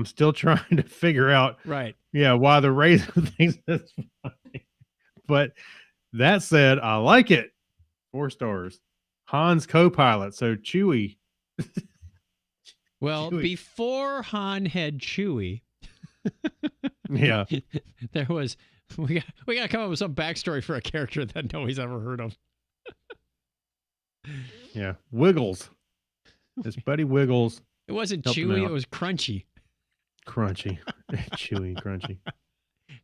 I'm still trying to figure out, Right. why the raisin thinks that's funny. But that said, I like it. 4 stars. Han's co-pilot, so Chewie. Well, Chewie. before Han had Chewie, Yeah. there was we got to come up with some backstory for a character that nobody's ever heard of. Yeah. Wiggles. His buddy Wiggles. It wasn't Helped him Chewie, out. it was Crunchy. Crunchy. Chewy, crunchy.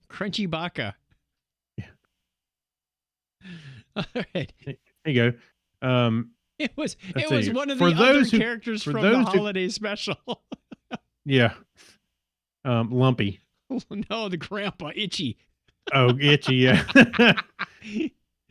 Crunchy Baka. Yeah. All right. There you go. It was Let's was see. one of For the other those who- characters for from the those who- holiday special. Yeah. Lumpy. No, the grandpa, Itchy. Oh, itchy, yeah.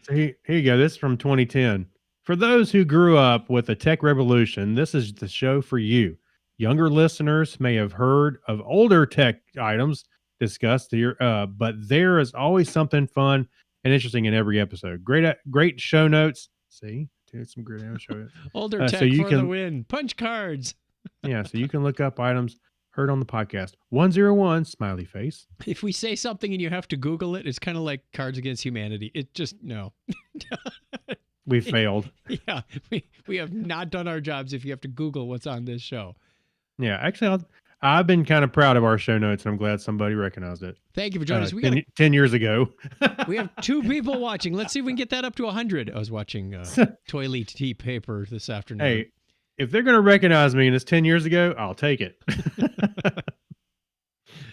So here you go. This is from 2010. For those who grew up with the tech revolution, this is the show for you. Younger listeners may have heard of older tech items discussed here, but there is always something fun and interesting in every episode. Great show notes. See, dude, some great show notes. Older So tech you for the can- win. Punch cards. Yeah, so you can look up items heard on the podcast. 101 smiley face. If we say something and you have to Google it, it's kind of like Cards Against Humanity. It just, no. We failed. Yeah, we have not done our jobs if you have to Google what's on this show. Yeah, actually, I've been kind of proud of our show notes, and I'm glad somebody recognized it. Thank you for joining us. 10 years ago. We have 2 people watching. Let's see if we can get that up to 100. I was watching Toilet Tea Paper this afternoon. Hey, if they're going to recognize me and it's 10 years ago, I'll take it.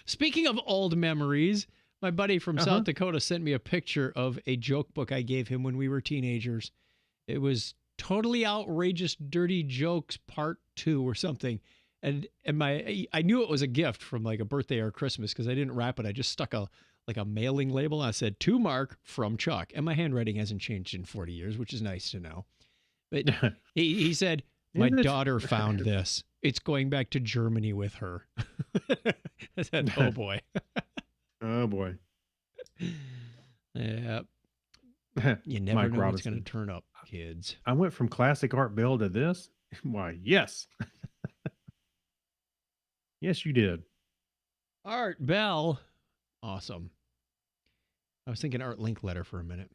Speaking of old memories, my buddy from South Dakota sent me a picture of a joke book I gave him when we were teenagers. It was Totally Outrageous Dirty Jokes Part 2 or something. And I knew it was a gift from like a birthday or Christmas because I didn't wrap it. I just stuck a mailing label. I said, to Mark from Chuck. And my handwriting hasn't changed in 40 years, which is nice to know. But he said, my daughter found this. It's going back to Germany with her. I said, oh boy. Oh boy. Yeah. You never Mike know what's Robinson. going to turn up, kids. I went from classic Art Bell to this. Why, yes. Yes, you did. Art Bell. Awesome. I was thinking Art Linkletter for a minute.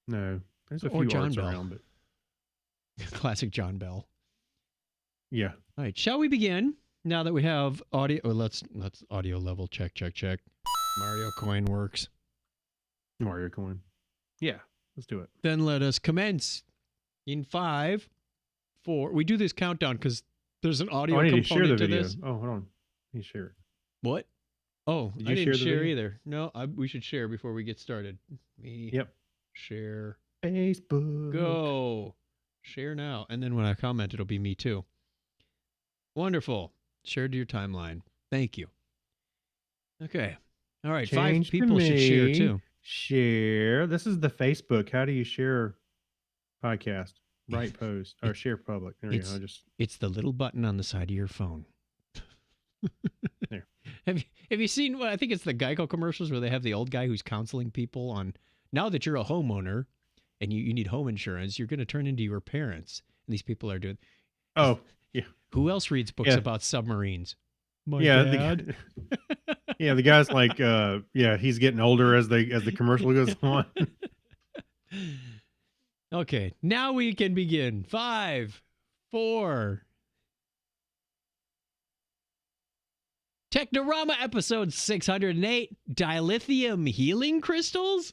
No, there's a Or few John arts Bell. around, but Classic John Bell. yeah. All right, shall we begin? Now that we have audio, let's audio level check. Mario coin works. Mario coin. Yeah, let's do it. Then let us commence in 5, 4. We do this countdown because there's an audio I need to share the component to video. this. Oh, hold on. Let me share it. What? Oh, Did I you didn't share the share video? either. No, we should share before we get started. Yep. Share. Facebook. Go. Share now. And then when I comment, it'll be me too. Wonderful. Share to your timeline. Thank you. Okay. All right. Change 5 to people should share me. too. Share. This is the Facebook. How do you share podcast? Right post or share public. There you go. It's the little button on the side of your phone. There. Have you seen, well, I think it's the Geico commercials where they have the old guy who's counseling people on, now that you're a homeowner and you need home insurance, you're going to turn into your parents. And these people are doing. Oh, yeah. Who else reads books about submarines? My dad. The guy's like, he's getting older as the commercial goes on. Okay, now we can begin. 5, 4. Technorama episode 608, Dilithium healing crystals?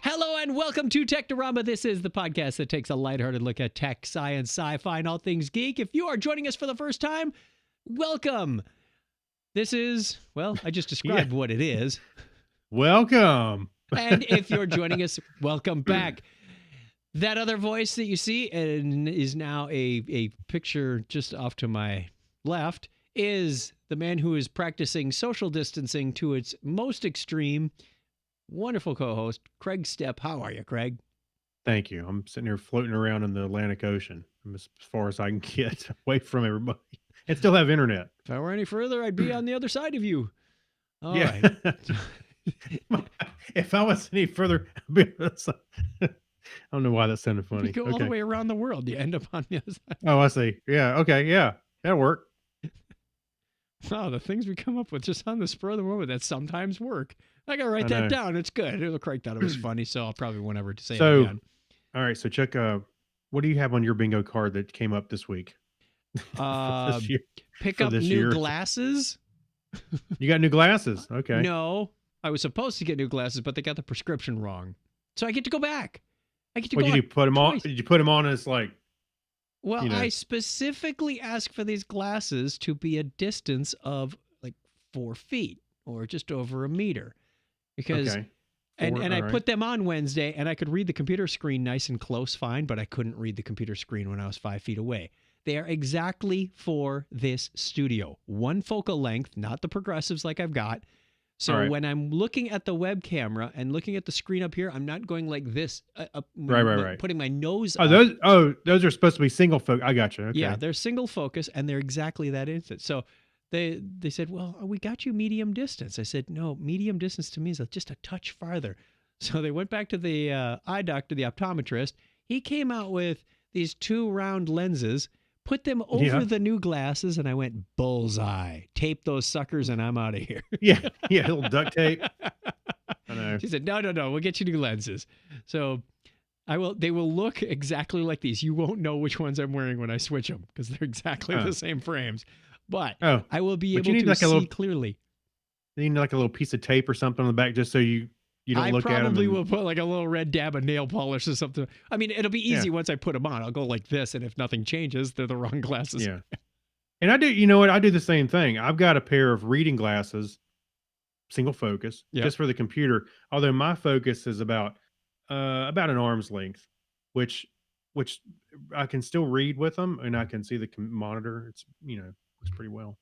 Hello and welcome to Technorama. This is the podcast that takes a lighthearted look at tech, science, sci-fi, and all things geek. If you are joining us for the first time, welcome. This is, well, I just described what it is. Welcome. And if you're joining us, welcome back. That other voice that you see and is now a picture just off to my left is the man who is practicing social distancing to its most extreme. Wonderful co-host, Craig Stepp. How are you, Craig? Thank you. I'm sitting here floating around in the Atlantic Ocean. I'm as far as I can get away from everybody and still have internet. If I were any further, I'd be on the other side of you. All right. If I was any further, I don't know why that sounded You funny. go all the way around the world, you end up on the other side. Oh, I see. Yeah. Okay. Yeah. That'll work. Wow, the things we come up with just on the spur of the moment that sometimes work. I gotta write I that know. down. It's good. Craig thought it was funny, so I'll probably won't ever say it So, again. all right. So, Chuck, what do you have on your bingo card that came up this week? For this year? Pick For up this new year? glasses. You got new glasses? Okay. No, I was supposed to get new glasses, but they got the prescription wrong, so I get to go back. I get to What go. did you put them on? twice. Did you put them on as like? Well, You know. I specifically asked for these glasses to be a distance of like 4 feet or just over a meter, because Okay. and I All right. put them on Wednesday, and I could read the computer screen nice and close, fine, but I couldn't read the computer screen when I was 5 feet away. They are exactly for this studio, one focal length, not the progressives like I've got. So All right. when I'm looking at the web camera and looking at the screen up here, I'm not going like this, Right. putting my nose Oh, up. those are supposed to be single focus. I got you. Okay. Yeah, they're single focus, and they're exactly that instant. So they said, well, we got you medium distance. I said, no, medium distance to me is just a touch farther. So they went back to the eye doctor, the optometrist. He came out with these 2 round lenses, put them over the new glasses, and I went, bullseye. Tape those suckers, and I'm out of here. Yeah. A little duct tape. I know. She said, no, we'll get you new lenses. So they will look exactly like these. You won't know which ones I'm wearing when I switch them because they're exactly the same frames. But I will be able to see clearly. You need like a little piece of tape or something on the back just so you don't look at them. I probably will put like a little red dab of nail polish or something. I mean, it'll be easy once I put them on. I'll go like this, and if nothing changes, they're the wrong glasses. Yeah. And I do, you know what? I do the same thing. I've got a pair of reading glasses, single focus, just for the computer. Although my focus is about an arm's length, which I can still read with them, and I can see the monitor. It's works pretty well.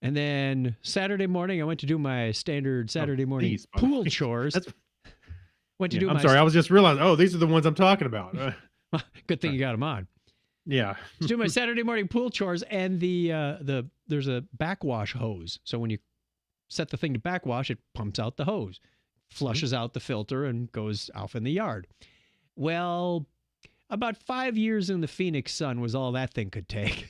And then Saturday morning, I went to do my standard Saturday morning pool chores. Went to do. I'm sorry, I was just realizing. Oh, these are the ones I'm talking about. Good thing you got them on. Yeah. To do my Saturday morning pool chores, and there's a backwash hose. So when you set the thing to backwash, it pumps out the hose, flushes out the filter, and goes off in the yard. Well, about 5 years in the Phoenix sun was all that thing could take.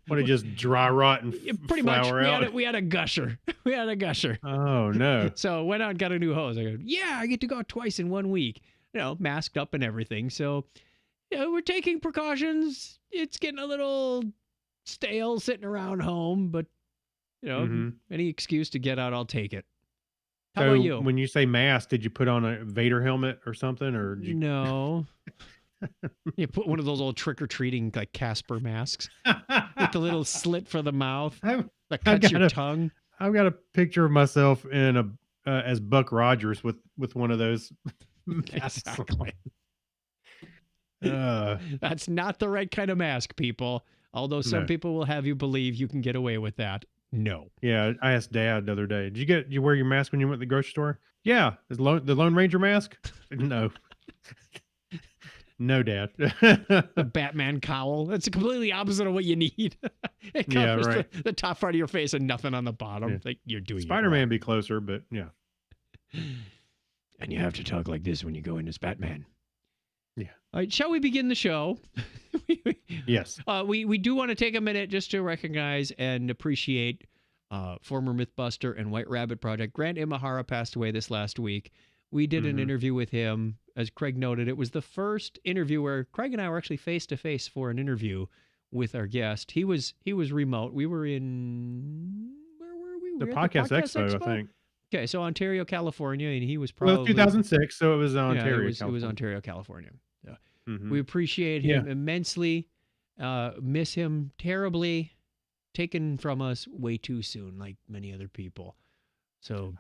What, it just dry rot and pretty much out? We had a gusher. We had a gusher. Oh no. So went out and got a new hose. I go, yeah, I get to go out twice in 1 week, masked up and everything. So we're taking precautions. It's getting a little stale sitting around home, but any excuse to get out, I'll take it. How about you? When you say mask, did you put on a Vader helmet or something, or did you... No? You put one of those old trick-or-treating like Casper masks with the little slit for the mouth that cuts your tongue. I've got a picture of myself in a as Buck Rogers with one of those masks. Exactly. That's not the right kind of mask, people. Although some people will have you believe you can get away with that. No. Yeah, I asked Dad the other day, did you wear your mask when you went to the grocery store? Yeah. Is the Lone Ranger mask? No. No, Dad. The Batman cowl. That's completely opposite of what you need. It covers the top part of your face and nothing on the bottom. Yeah. Like you're doing Spider-Man be closer, but yeah. And you have to talk like this when you go in as Batman. Yeah. All right, shall we begin the show? Yes. We do want to take a minute just to recognize and appreciate former Mythbuster and White Rabbit Project. Grant Imahara passed away this last week. We did an interview with him. As Craig noted, it was the first interview where Craig and I were actually face-to-face for an interview with our guest. He was remote. We were in... Where were we? The Podcast Expo, I think. Okay, so Ontario, California, and he was probably... Well, 2006, so it was Ontario, California. It was Ontario, California. So we appreciate him immensely, miss him terribly, taken from us way too soon, like many other people. So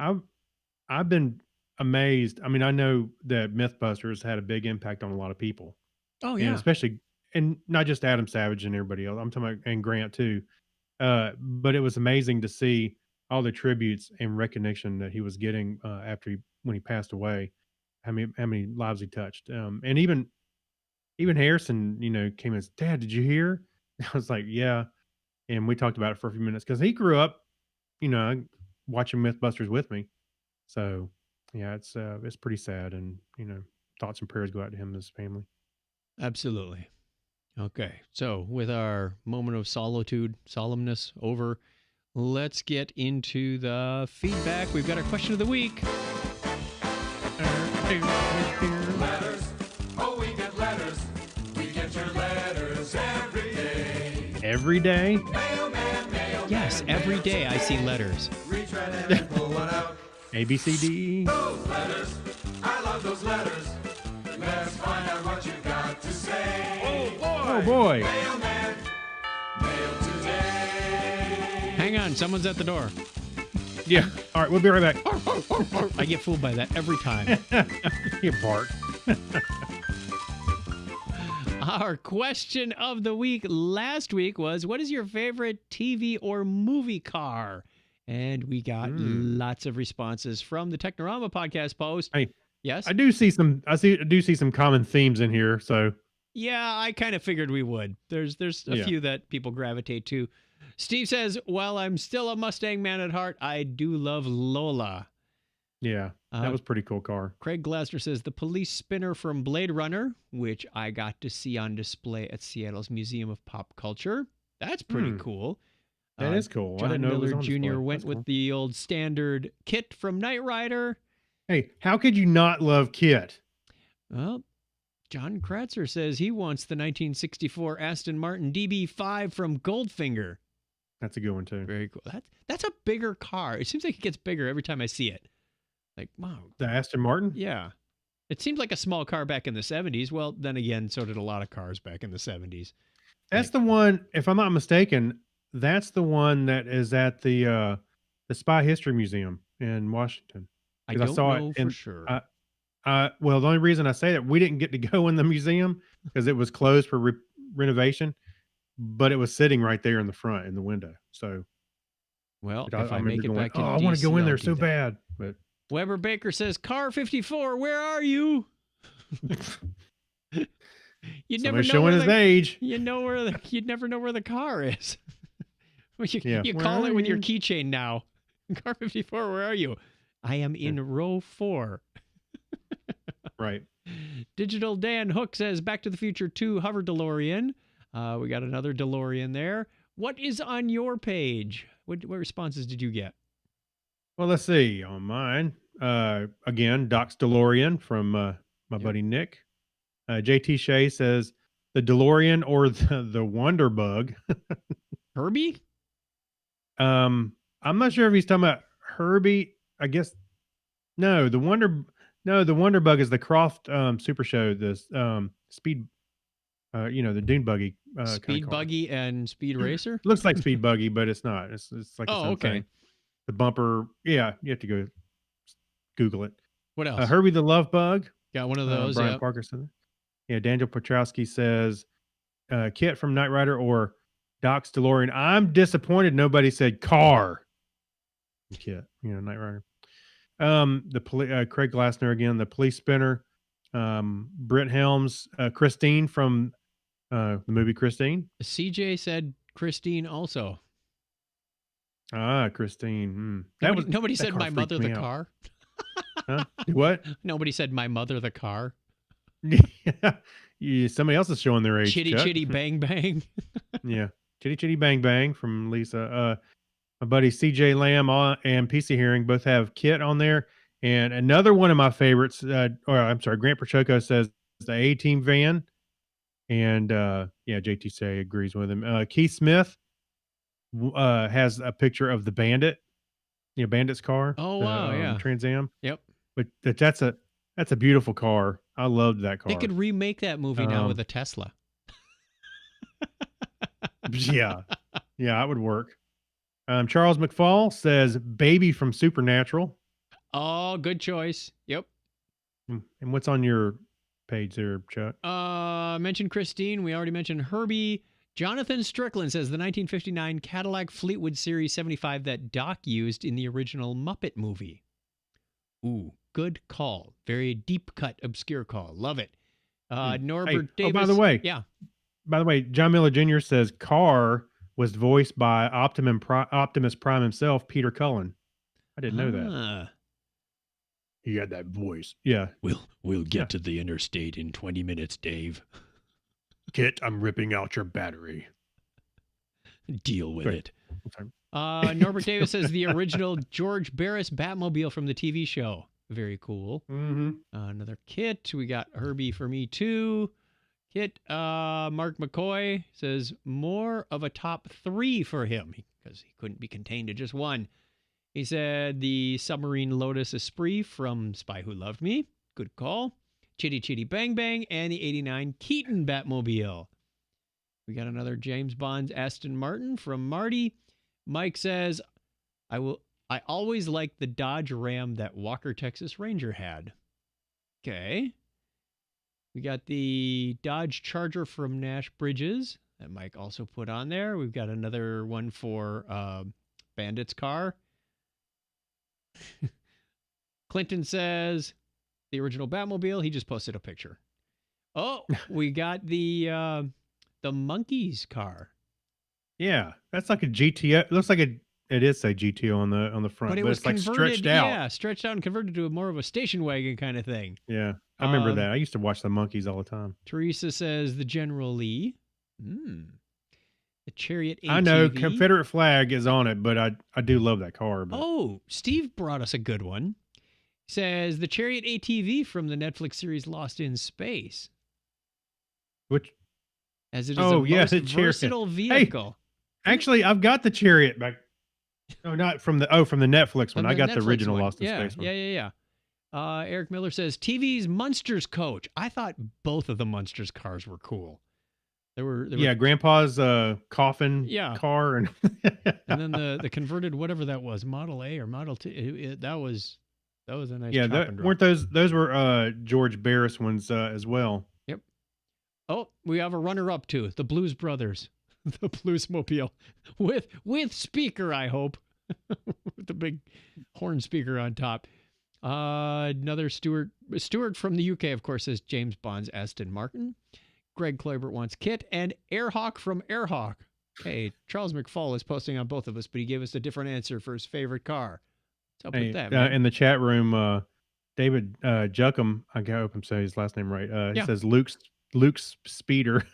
I've been amazed. I mean, I know that Mythbusters had a big impact on a lot of people. Oh, yeah. And especially, and not just Adam Savage and everybody else. I'm talking about, and Grant too. But it was amazing to see all the tributes and recognition that he was getting when he passed away. How many lives he touched. And even Harrison, came and said, "Dad, did you hear?" I was like, "Yeah." And we talked about it for a few minutes because he grew up, watching Mythbusters with me. So yeah, it's pretty sad, and thoughts and prayers go out to him and his family. Absolutely. Okay. So, with our moment of solitude, solemnness over, let's get into the feedback. We've got our question of the week. Letters. Oh, we get letters. We get your letters every day. Every day? Mailman, mailman. Yes, every day I see letters. Reach right in and pull one out. A, B, C, D, E. Those letters. I love those letters. Let's find out what you got to say. Oh boy. Mailman. Mail today. Hang on, someone's at the door. Yeah. All right, we'll be right back. I get fooled by that every time. You bark. Our question of the week last week was, what is your favorite TV or movie car? And we got lots of responses from the Technorama podcast post. Hey, yes? I do see some common themes in here, so Yeah, I kind of figured we would. There's a few that people gravitate to. Steve says, while I'm still a Mustang man at heart, I do love Lola. yeah, that was a pretty cool car. Craig Glasser says, the police spinner from Blade Runner, which I got to see on display at Seattle's Museum of Pop Culture. That's pretty cool. That is cool. I John didn't know it was Miller on Jr. display. went That's with cool. the old standard Kit from Knight Rider. Hey, how could you not love Kit? Well, John Kratzer says he wants the 1964 Aston Martin DB5 from Goldfinger. That's a good one too. Very cool. That's a bigger car. It seems like it gets bigger every time I see it. Like, wow. The Aston Martin? Yeah. It seemed like a small car back in the 70s. Well, then again, so did a lot of cars back in the 70s. That's the one, if I'm not mistaken, that's the one that is at the Spy History Museum in Washington. I 'Cause don't saw it know for in- sure. Well, the only reason I say that, we didn't get to go in the museum because it was closed for renovation, but it was sitting right there in the front in the window. So Well, I if I remember make it going, back to I want to DC, go in I'll there do so that. bad. But Weber Baker says, Car 54, where are you? You'd never somebody's know showing where his the, age. you'd never know where the car is. Well, you Yeah. you Where call are it with your you? keychain now. Car 54, where are you? I am in row 4. Right. Digital Dan Hook says, Back to the Future 2 Hover DeLorean. We got another DeLorean there. What is on your page? What responses did you get? Well, let's see. On mine, again, Doc's DeLorean from my buddy Nick. JT Shea says the DeLorean or the Wonder Bug. Herbie? I'm not sure if he's talking about Herbie. I guess no. The Wonder Bug is the Croft Super Show. This speed, the Dune Buggy. Speed car. Buggy and Speed Racer? Looks like Speed Buggy, but it's not. It's like its Oh, own okay. thing. The bumper. Yeah, you have to go Google it. What else? Herbie the Love Bug. Got one of those. Brian Yeah. Parker said that. Yeah, Daniel Petrowski says Kit from Knight Rider or Doc's DeLorean. I'm disappointed nobody said car. Kit, Knight Rider. Craig Glassner again, the police spinner. Britt Helms, Christine from the movie Christine. CJ said Christine also. Christine. Nobody that said car my freaked mother me the out. car. Huh? What? Nobody said my mother the car. Yeah, somebody else is showing their age. Chitty Chuck. chitty bang bang. Yeah. Chitty Chitty Bang Bang from Lisa. My buddy CJ Lamb and PC Hearing both have Kit on there. And another one of my favorites, Grant Prochoco says the A-Team van. And JT Say agrees with him. Keith Smith has a picture of the Bandit, Bandit's car. Oh, the, wow, yeah. Trans Am. Yep. But that's a beautiful car. I loved that car. They could remake that movie now with a Tesla. Yeah, it would work. Charles McFall says Baby from Supernatural. Oh, good choice. Yep. And what's on your page there, Chuck? Mentioned Christine. We already mentioned Herbie. Jonathan Strickland says the 1959 Cadillac Fleetwood Series 75 that Doc used in the original Muppet movie. Ooh, good call. Very deep cut, obscure call. Love it. Norbert Davis. by the way, John Miller Jr. says Carr was voiced by Optimus Prime himself, Peter Cullen. I didn't know that. He had that voice. Yeah. We'll get Yeah. to the interstate in 20 minutes, Dave. Kit, I'm ripping out your battery. Deal with Great. it. Okay. Norbert Davis says the original George Barris Batmobile from the TV show. Very cool. Mm-hmm. Another Kit. We got Herbie for me too. Kit. Mark McCoy says more of a top 3 for him because he couldn't be contained to just one. He said the submarine Lotus Esprit from Spy Who Loved Me. Good call. Chitty Chitty Bang Bang and the 89 Keaton Batmobile. We got another James Bond's Aston Martin from Marty. Mike says, I always liked the Dodge Ram that Walker Texas Ranger had. Okay. We got the Dodge Charger from Nash Bridges that Mike also put on there. We've got another one for Bandit's car. Clinton says the original Batmobile. He just posted a picture. Oh, we got the Monkeys car. Yeah, that's like a GTO. It looks like it is a GTO on the front, But it but was it's like converted, stretched out. Yeah, stretched out and converted to more of a station wagon kind of thing. Yeah, I remember that. I used to watch the Monkeys all the time. Teresa says the General Lee. The Chariot ATV. I know Confederate flag is on it, but I do love that car. But. Oh, Steve brought us a good one. He says the Chariot ATV from the Netflix series Lost in Space. Which? As it is a most the Chariot. versatile vehicle. Hey, actually, I've got the Chariot back. Oh, not from the Netflix one. From I got the Netflix original one. Lost in Space one. Yeah. Eric Miller says TV's Munsters coach. I thought both of the Munsters cars were cool. There were Grandpa's coffin car and and then the converted whatever that was, Model A or Model T. That was a nice. Yeah, weren't those were George Barris ones as well. Yep. Oh, we have a runner-up too, the Blues Brothers, the Bluesmobile with speaker. I hope with the big horn speaker on top. Another Stuart from the UK, of course, says James Bond's Aston Martin. Greg Kloibert wants Kit and Airhawk from Airhawk. Hey, Charles McFall is posting on both of us, but he gave us a different answer for his favorite car. What's up with that, man? In the chat room, David Juckham, I hope I'm saying his last name right. He says Luke's Speeder.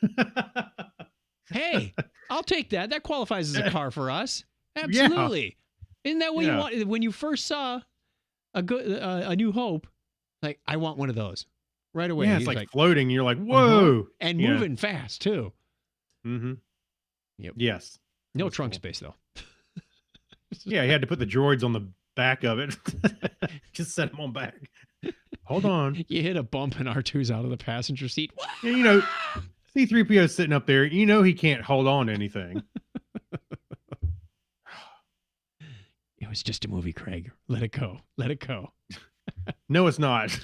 Hey, I'll take that. That qualifies as a car for us. Absolutely. Yeah. Isn't that what you want? When you first saw a New Hope, like, I want one of those. Right away. Yeah, it's like floating. You're like, whoa. And moving fast, too. Mm-hmm. Yep. Yes. No trunk space, though. Yeah, he had to put the droids on the back of it. Just set them on back. Hold on. You hit a bump and R2's out of the passenger seat. And, C-3PO's sitting up there. He can't hold on to anything. It was just a movie, Craig. Let it go. Let it go. No, it's not.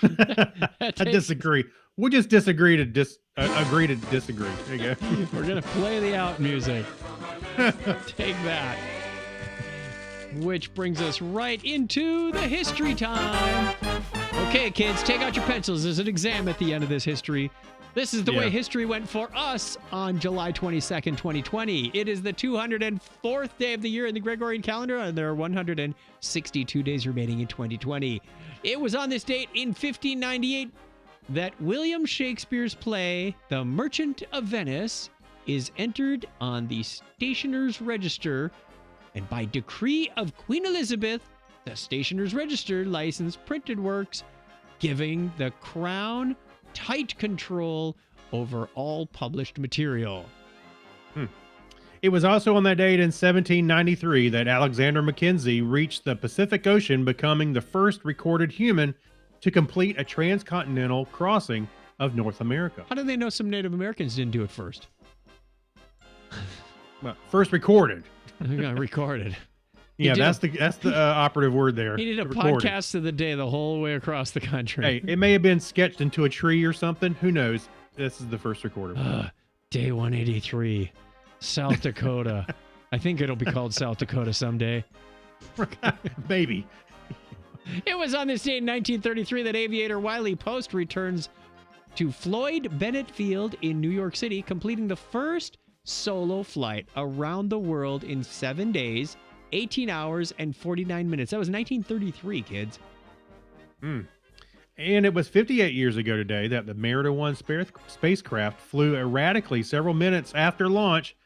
I disagree. We'll just disagree to agree to disagree. There you go. We're gonna play the out music. Take that. Which brings us right into the history time. Okay, kids, take out your pencils. There's an exam at the end of this history. This is the way history went for us on July 22nd, 2020. It is the 204th day of the year in the Gregorian calendar, and there are 162 days remaining in 2020. It was on this date in 1598 that William Shakespeare's play, The Merchant of Venice, is entered on the Stationer's Register, and by decree of Queen Elizabeth, the Stationer's Register licensed printed works, giving the Crown tight control over all published material. It was also on that date in 1793 that Alexander Mackenzie reached the Pacific Ocean, becoming the first recorded human to complete a transcontinental crossing of North America. How did they know some Native Americans didn't do it first? Well, first recorded. Recorded. Yeah, that's the operative word there. He did a podcast of the day the whole way across the country. Hey, it may have been sketched into a tree or something. Who knows? This is the first recorded. Day 183, South Dakota. I think it'll be called South Dakota someday. Maybe. It was on this date in 1933 that aviator Wiley Post returns to Floyd Bennett Field in New York City, completing the first solo flight around the world in 7 days, 18 hours, and 49 minutes. That was 1933, kids. And it was 58 years ago today that the Merida 1 spacecraft flew erratically several minutes after launch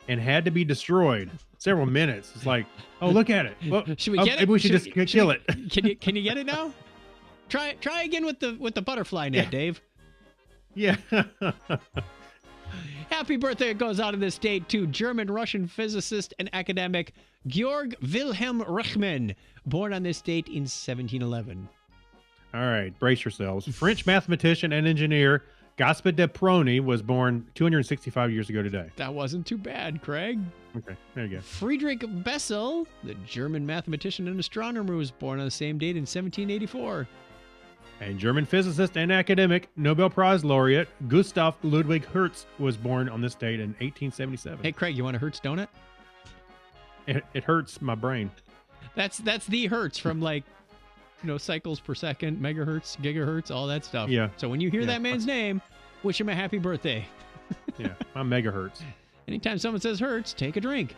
and had to be destroyed. Several minutes. It's like, oh, look at it. Well, Should we get it? Maybe we should just kill it. Can you get it now? Try again with the butterfly net, Dave. Yeah. Happy birthday goes out of this date to German-Russian physicist and academic Georg Wilhelm Reichmann, born on this date in 1711. All right, brace yourselves. French mathematician and engineer Gaspard de Prony was born 265 years ago today. That wasn't too bad, Craig. Okay, there you go. Friedrich Bessel, the German mathematician and astronomer, was born on the same date in 1784. And German physicist and academic Nobel Prize laureate Gustav Ludwig Hertz was born on this date in 1877. Hey, Craig, you want a Hertz donut? It hurts my brain. That's the Hertz from cycles per second, megahertz, gigahertz, all that stuff. Yeah. So when you hear that man's name, wish him a happy birthday. Yeah, my megahertz. Anytime someone says Hertz, take a drink.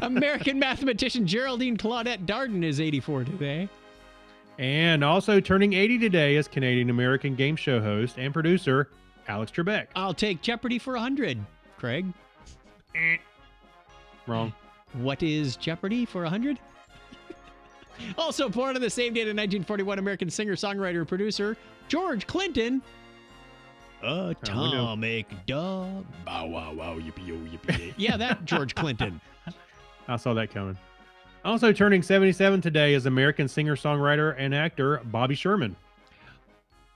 American mathematician Geraldine Claudette Darden is 84 today. And also turning 80 today is Canadian-American game show host and producer Alex Trebek. I'll take Jeopardy for 100, Craig. Wrong. What is Jeopardy for 100? Also born on the same date in 1941, American singer, songwriter, and producer George Clinton. Atomic dog. Bow wow wow yippee yo yippee. Yeah, that George Clinton. I saw that coming. Also turning 77 today is American singer, songwriter, and actor Bobby Sherman.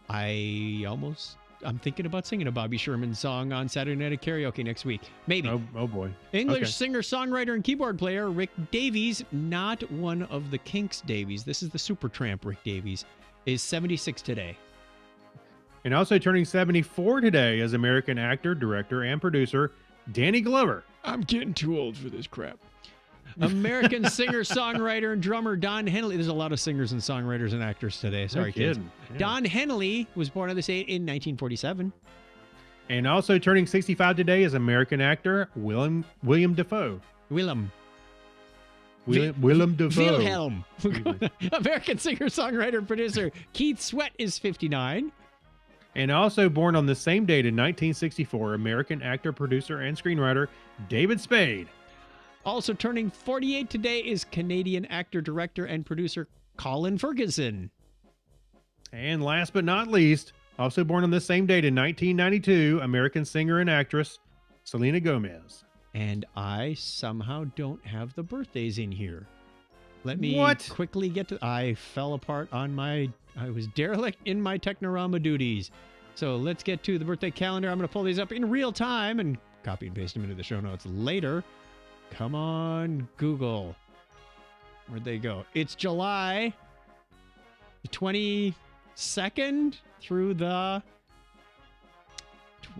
I'm thinking about singing a Bobby Sherman song on Saturday Night at Karaoke next week. Maybe. Oh boy. English singer, songwriter, and keyboard player Rick Davies, not one of the Kinks Davies. This is the Supertramp Rick Davies, is 76 today. And also turning 74 today is American actor, director, and producer Danny Glover. I'm getting too old for this crap. American singer, songwriter, and drummer Don Henley. There's a lot of singers and songwriters and actors today. Sorry, kids. Yeah. Don Henley was born on this date in 1947. And also turning 65 today is American actor William Dafoe. Wilhelm Dafoe. Wilhelm. American singer, songwriter, and producer Keith Sweat is 59. And also born on the same date in 1964, American actor, producer, and screenwriter David Spade. Also turning 48 today is Canadian actor, director, and producer Colin Ferguson. And last but not least, also born on the same date in 1992, American singer and actress Selena Gomez. And I somehow don't have the birthdays in here. Let me quickly get to... I fell apart on I was derelict in my Technorama duties. So let's get to the birthday calendar. I'm going to pull these up in real time and copy and paste them into the show notes later. Come on, Google. Where'd they go? It's July 22nd through the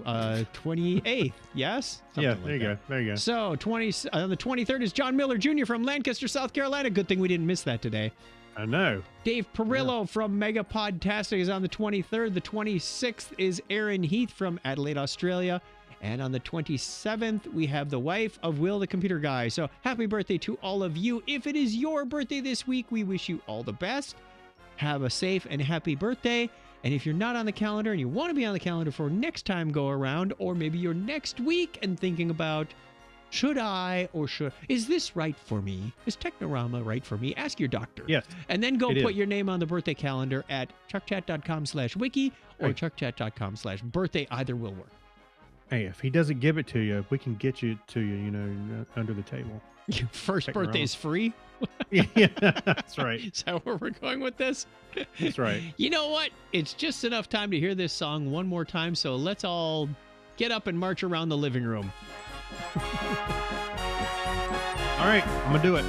28th. Yes? Yeah, there you go. There you go. So the 23rd is John Miller Jr. from Lancaster, South Carolina. Good thing we didn't miss that today. I know. Dave Perillo from Megapodtastic is on the 23rd. The 26th is Aaron Heath from Adelaide, Australia. And on the 27th, we have the wife of Will, the computer guy. So happy birthday to all of you. If it is your birthday this week, we wish you all the best. Have a safe and happy birthday. And if you're not on the calendar and you want to be on the calendar for next time go around, or maybe you're next week and thinking about, is this right for me? Is Technorama right for me? Ask your doctor. Yes. And then go put your name on the birthday calendar at chuckchat.com/wiki or chuckchat.com/birthday. Either will work. Hey, if he doesn't give it to you, we can get you to you, under the table. Your first birthday's free? Yeah, that's right. Is that where we're going with this? That's right. You know what? It's just enough time to hear this song one more time, so let's all get up and march around the living room. All right, I'm going to do it.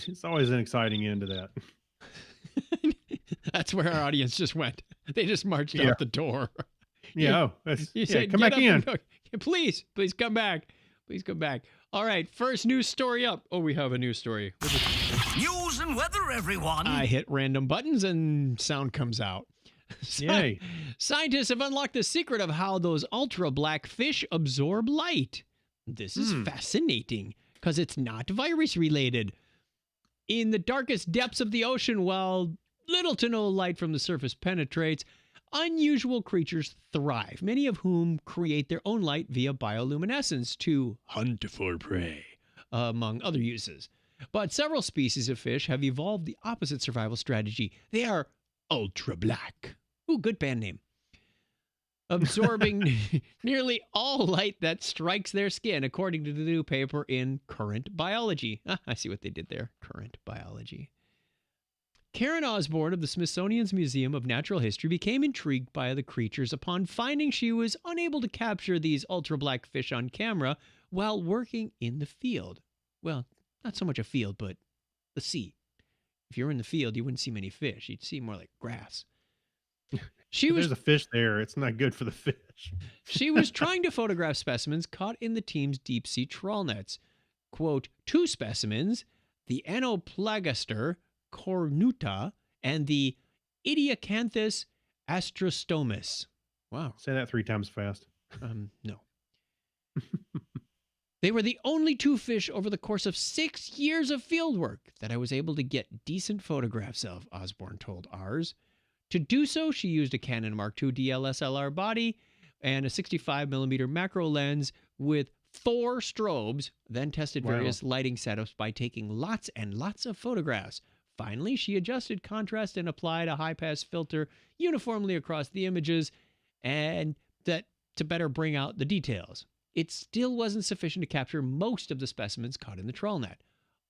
It's always an exciting end to that. That's where our audience just went. They just marched out the door. Yeah, you said, come back in. Please come back. Please come back. All right, first news story up. Oh, we have a news story. News and Ocean weather, everyone. I hit random buttons and sound comes out. Yay. Scientists have unlocked the secret of how those ultra black fish absorb light. This is fascinating because it's not virus related. In the darkest depths of the ocean, while little to no light from the surface penetrates, unusual creatures thrive, many of whom create their own light via bioluminescence to hunt for prey, among other uses. But several species of fish have evolved the opposite survival strategy. They are ultra black. Ooh, good band name. Absorbing nearly all light that strikes their skin, according to the new paper in Current Biology. I see what they did there. Current Biology. Karen Osborne of the Smithsonian's Museum of Natural History became intrigued by the creatures upon finding she was unable to capture these ultra-black fish on camera while working in the field. Well, not so much a field, but the sea. If you're in the field, you wouldn't see many fish. You'd see more like grass. There's a fish there. It's not good for the fish. She was trying to photograph specimens caught in the team's deep-sea trawl nets. Quote, 2 specimens, the Anoplagister cornuta and the Idiocanthus astrostomus. Wow. Say that 3 times fast. No. They were the only 2 fish over the course of 6 years of fieldwork that I was able to get decent photographs of, Osborne told ours. To do so, she used a Canon Mark II DSLR body and a 65mm macro lens with 4 strobes, then tested various lighting setups by taking lots and lots of photographs. Finally, she adjusted contrast and applied a high-pass filter uniformly across the images and that to better bring out the details. It still wasn't sufficient to capture most of the specimens caught in the trawl net.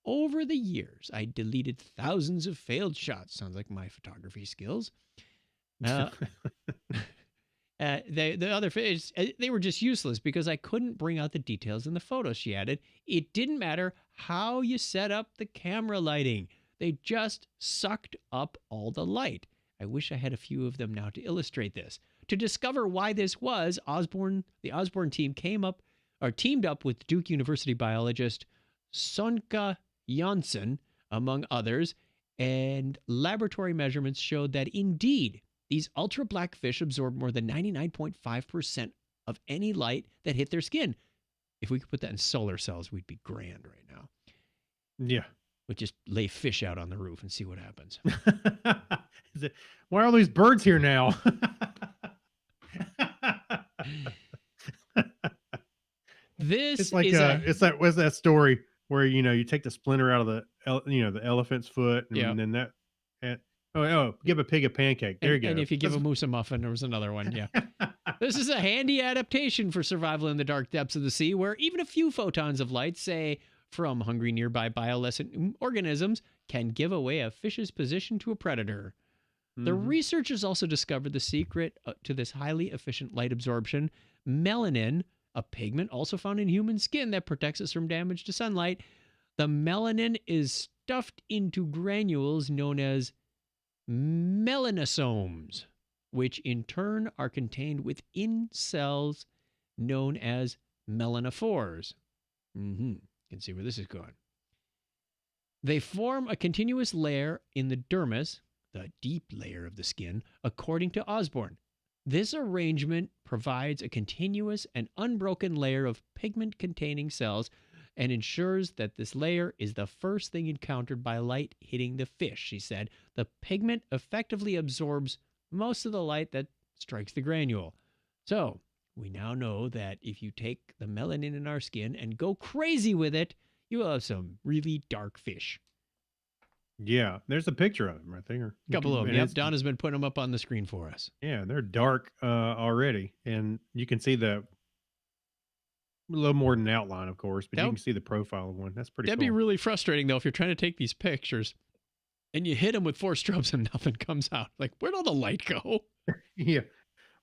Over the years, I deleted thousands of failed shots. Sounds like my photography skills. The other fish, they were just useless because I couldn't bring out the details in the photos, she added. It didn't matter how you set up the camera lighting. They just sucked up all the light. I wish I had a few of them now to illustrate this. To discover why this was, the Osborne team teamed up with Duke University biologist Sonka Janssen, among others, and laboratory measurements showed that indeed, these ultra-black fish absorb more than 99.5% of any light that hit their skin. If we could put that in solar cells, we'd be grand right now. Yeah. We'd just lay fish out on the roof and see what happens. Why are all these birds here now? This it's like what's that story where you take the splinter out of the elephant's foot and then that give a pig a pancake. There you go. And if you give a moose a muffin, there was another one. Yeah. This is a handy adaptation for survival in the dark depths of the sea, where even a few photons of light, say from hungry nearby bioluminescent organisms, can give away a fish's position to a predator. The researchers also discovered the secret to this highly efficient light absorption. Melanin, a pigment also found in human skin that protects us from damage to sunlight. The melanin is stuffed into granules known as melanosomes, which in turn are contained within cells known as melanophores. You can see where this is going. They form a continuous layer in the dermis, the deep layer of the skin, according to Osborne. This arrangement provides a continuous and unbroken layer of pigment-containing cells and ensures that this layer is the first thing encountered by light hitting the fish, she said. The pigment effectively absorbs most of the light that strikes the granule. So, we now know that if you take the melanin in our skin and go crazy with it, you will have some really dark fish. Yeah, there's a picture of them right there. A couple of them. Yep, Don has been putting them up on the screen for us. Yeah, they're dark already, and you can see a little more than an outline, of course, but you can see the profile of one. That's pretty That'd cool. be really frustrating, though, if you're trying to take these pictures and you hit them with 4 strobes and nothing comes out. Like, where'd all the light go? Yeah.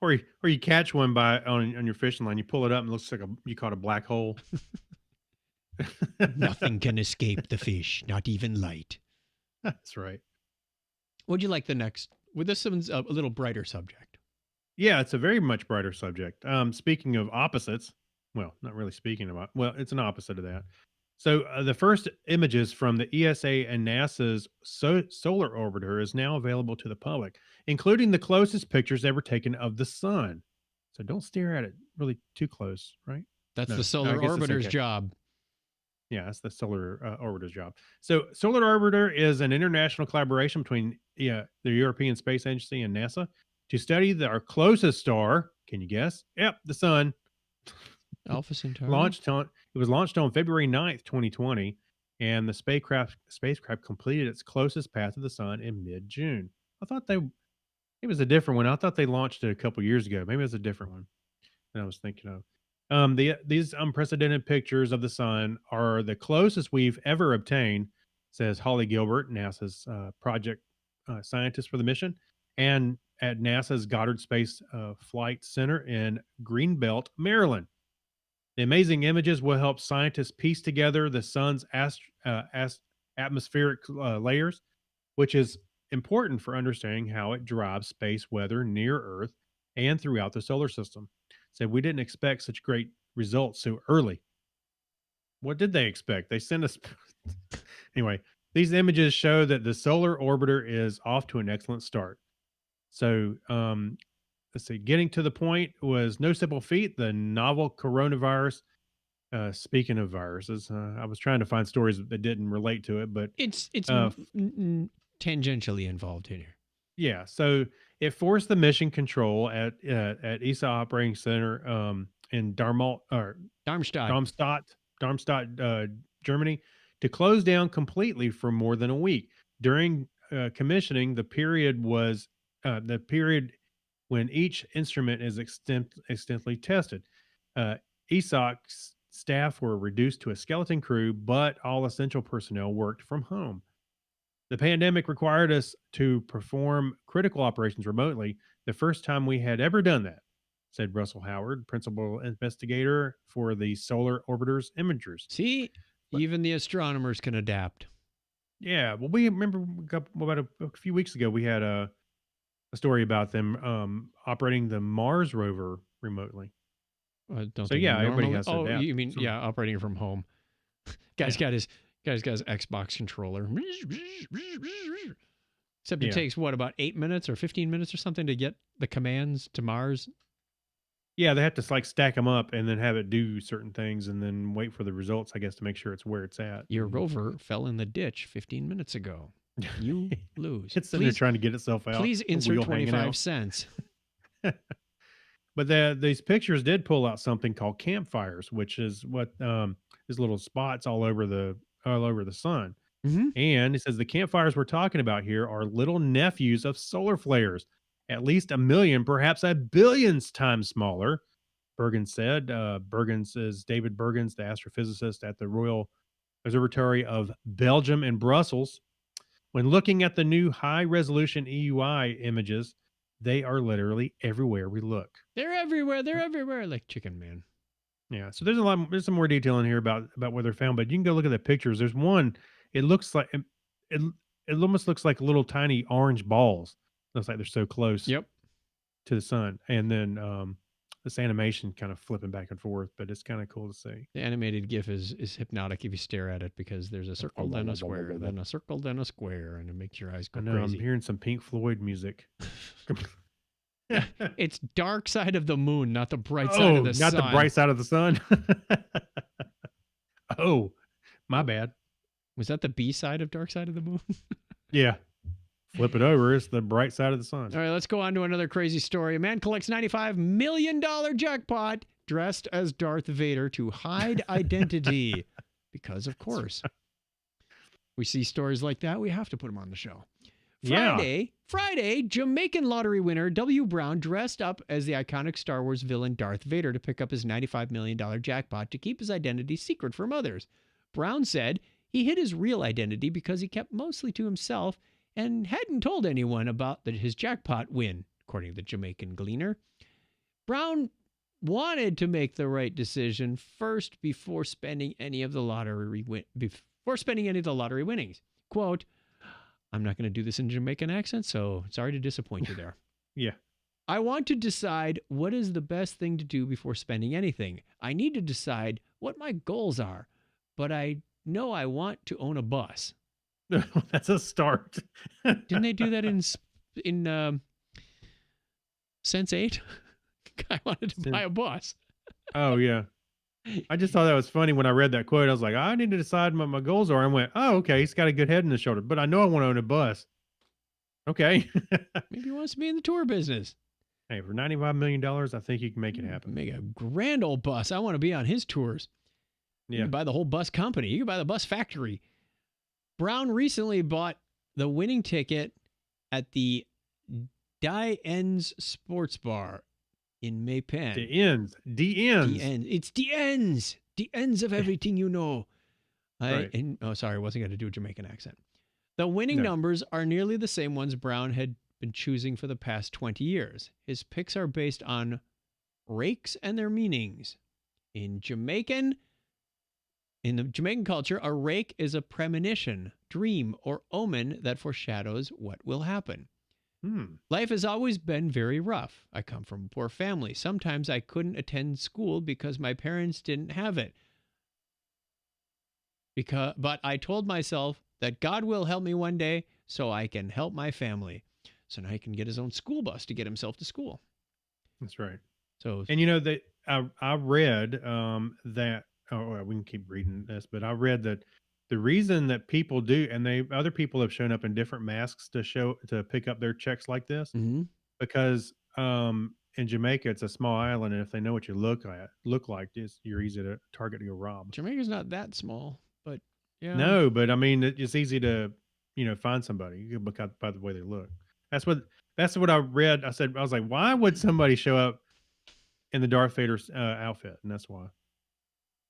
Or you catch one on your fishing line, you pull it up and it looks like you caught a black hole. Nothing can escape the fish, not even light. That's right. What'd you like the next? Well, this one's a little brighter subject. Yeah, it's a very much brighter subject. Speaking of opposites, well, not really speaking about, well, it's an opposite of that. So the first images from the ESA and NASA's solar orbiter is now available to the public, including the closest pictures ever taken of the sun. So don't stare at it really too close, right? That's No, the solar I guess it's orbiter's okay. job. Yeah, that's the solar orbiter's job. So solar orbiter is an international collaboration between the European Space Agency and NASA to study our closest star. Can you guess? Yep, the sun. Alpha Centauri. It was launched on February 9th, 2020, and the spacecraft completed its closest path to the sun in mid-June. I thought it was a different one. I thought they launched it a couple years ago. Maybe it was a different one than I was thinking of. These unprecedented pictures of the sun are the closest we've ever obtained, says Holly Gilbert, NASA's project scientist for the mission, and at NASA's Goddard Space Flight Center in Greenbelt, Maryland. The amazing images will help scientists piece together the sun's atmospheric layers, which is important for understanding how it drives space weather near Earth and throughout the solar system. Said we didn't expect such great results so early. What did they expect? They sent us. Anyway, these images show that the solar orbiter is off to an excellent start. So, let's see, getting to the point was no simple feat. The novel coronavirus, speaking of viruses, I was trying to find stories that didn't relate to it, but It's uh, tangentially involved in here. yeah. So it forced the mission control at ESA Operating Center in Darmstadt. Darmstadt, Germany, to close down completely for more than a week. During commissioning, the period when each instrument is extensively tested. ESOC's staff were reduced to a skeleton crew, but all essential personnel worked from home. The pandemic required us to perform critical operations remotely, the first time we had ever done that, said Russell Howard, principal investigator for the Solar Orbiter's imagers. See, But- even the astronomers can adapt. Yeah, well, we remember about a few weeks ago, we had a story about them operating the Mars rover remotely. I don't So, think yeah, everybody normally- has to Oh, adapt you mean some- operating from home? Guy's Yeah. got his Xbox controller. Except it Yeah. takes what, about 8 minutes or 15 minutes or something to get the commands to Mars. Yeah, they have to like stack them up and then have it do certain things and then wait for the results, I guess, to make sure it's where it's at. Your rover fell in the ditch 15 minutes ago. You lose. It's sitting there trying to get itself out. Please the insert wheel hanging 25 out. cents. But these pictures did pull out something called campfires, which is what is little spots all over the sun. Mhm. And it says the campfires we're talking about here are little nephews of solar flares, at least 1 million, perhaps 1 billion times smaller. Bergens said. Bergens is David Bergens, the astrophysicist at the Royal Observatory of Belgium in Brussels. When looking at the new high-resolution EUI images, they are literally everywhere we look. They're everywhere. They're everywhere, like Chicken Man. Yeah, so there's some more detail in here about where they're found, but you can go look at the pictures. There's one. It looks like it almost looks like little tiny orange balls. Looks like they're so close Yep. to the sun, and then this animation kind of flipping back and forth, but it's kind of cool to see. The animated GIF is hypnotic if you stare at it because there's a circle, then a square, then a circle, then a square, and it makes your eyes go I know crazy. I'm hearing some Pink Floyd music. It's Dark Side of the Moon, not the bright side of the sun. Not the bright side of the sun. Oh, my bad. Was that the B side of Dark Side of the Moon? Yeah. Flip it over. It's the bright side of the sun. All right, let's go on to another crazy story. A man collects $95 million jackpot dressed as Darth Vader to hide identity. Because, of course, we see stories like that. We have to put them on the show. Yeah. Friday, Jamaican lottery winner W. Brown dressed up as the iconic Star Wars villain Darth Vader to pick up his $95 million jackpot to keep his identity secret from others. Brown said he hid his real identity because he kept mostly to himself and hadn't told anyone about his jackpot win, according to the Jamaican Gleaner. Brown wanted to make the right decision first before spending any of the lottery winnings. Quote, "I'm not going to do this in Jamaican accent, so sorry to disappoint you there. Yeah. I want to decide what is the best thing to do before spending anything. I need to decide what my goals are. but I know I want to own a bus. That's a start. Didn't they do that in Sense8? Guy wanted to buy a bus. Oh, yeah. I just thought that was funny when I read that quote. I was like, I need to decide what my goals are. And went, oh, okay, he's got a good head and the shoulder, but I know I want to own a bus. Okay. Maybe he wants to be in the tour business. Hey, for $95 million, I think you can make it happen. Make a grand old bus. I want to be on his tours. You Yeah. can buy the whole bus company. You can buy the bus factory. Brown recently bought the winning ticket at the Davies Sports Bar in Maypen. The ends. The ends. The end. It's the ends. The ends of everything you know. Right. Sorry, I wasn't going to do a Jamaican accent. The winning numbers are nearly the same ones Brown had been choosing for the past 20 years. His picks are based on rakes and their meanings. In the Jamaican culture, a rake is a premonition, dream, or omen that foreshadows what will happen. Life has always been very rough. I come from a poor family. Sometimes I couldn't attend school because my parents didn't have it. But I told myself that God will help me one day so I can help my family. So now he can get his own school bus to get himself to school. That's right. So, And you know that I read that. Oh, well, we can keep reading this, but I read that the reason that people do, and other people have shown up in different masks to pick up their checks like this, because in Jamaica it's a small island, and if they know what you look like, you're easy to target to go rob. Jamaica's not that small, but yeah. No, but I mean it's easy to find somebody because by the way they look. That's what I read. I was like, why would somebody show up in the Darth Vader outfit? And that's why.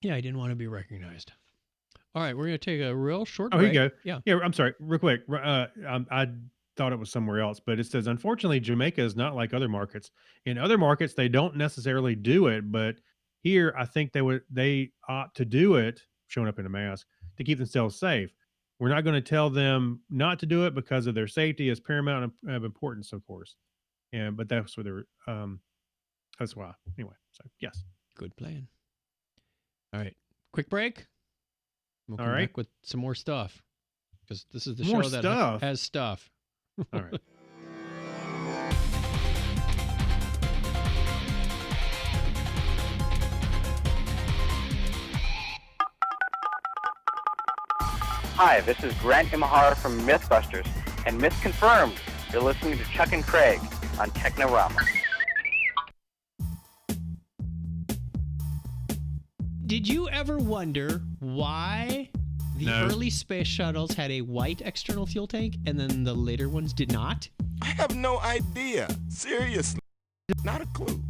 Yeah, I didn't want to be recognized. All right, we're going to take a real short break. Here you go. Yeah. Yeah, I'm sorry. Real quick. I thought it was somewhere else, but it says, unfortunately, Jamaica is not like other markets. In other markets, they don't necessarily do it, but here, I think they ought to do it, showing up in a mask, to keep themselves safe. We're not going to tell them not to do it because of their safety is paramount of importance, of course. But that's what that's why. Anyway, so yes. Good plan. All right, quick break. We'll come All right. back with some more stuff because this is the More show that stuff? has stuff. All right. Hi, this is Grant Imahara from Mythbusters, and Myth Confirmed. You're listening to Chuck and Craig on Technorama. Did you ever wonder why the early space shuttles had a white external fuel tank and then the later ones did not? I have no idea. Seriously. Not a clue.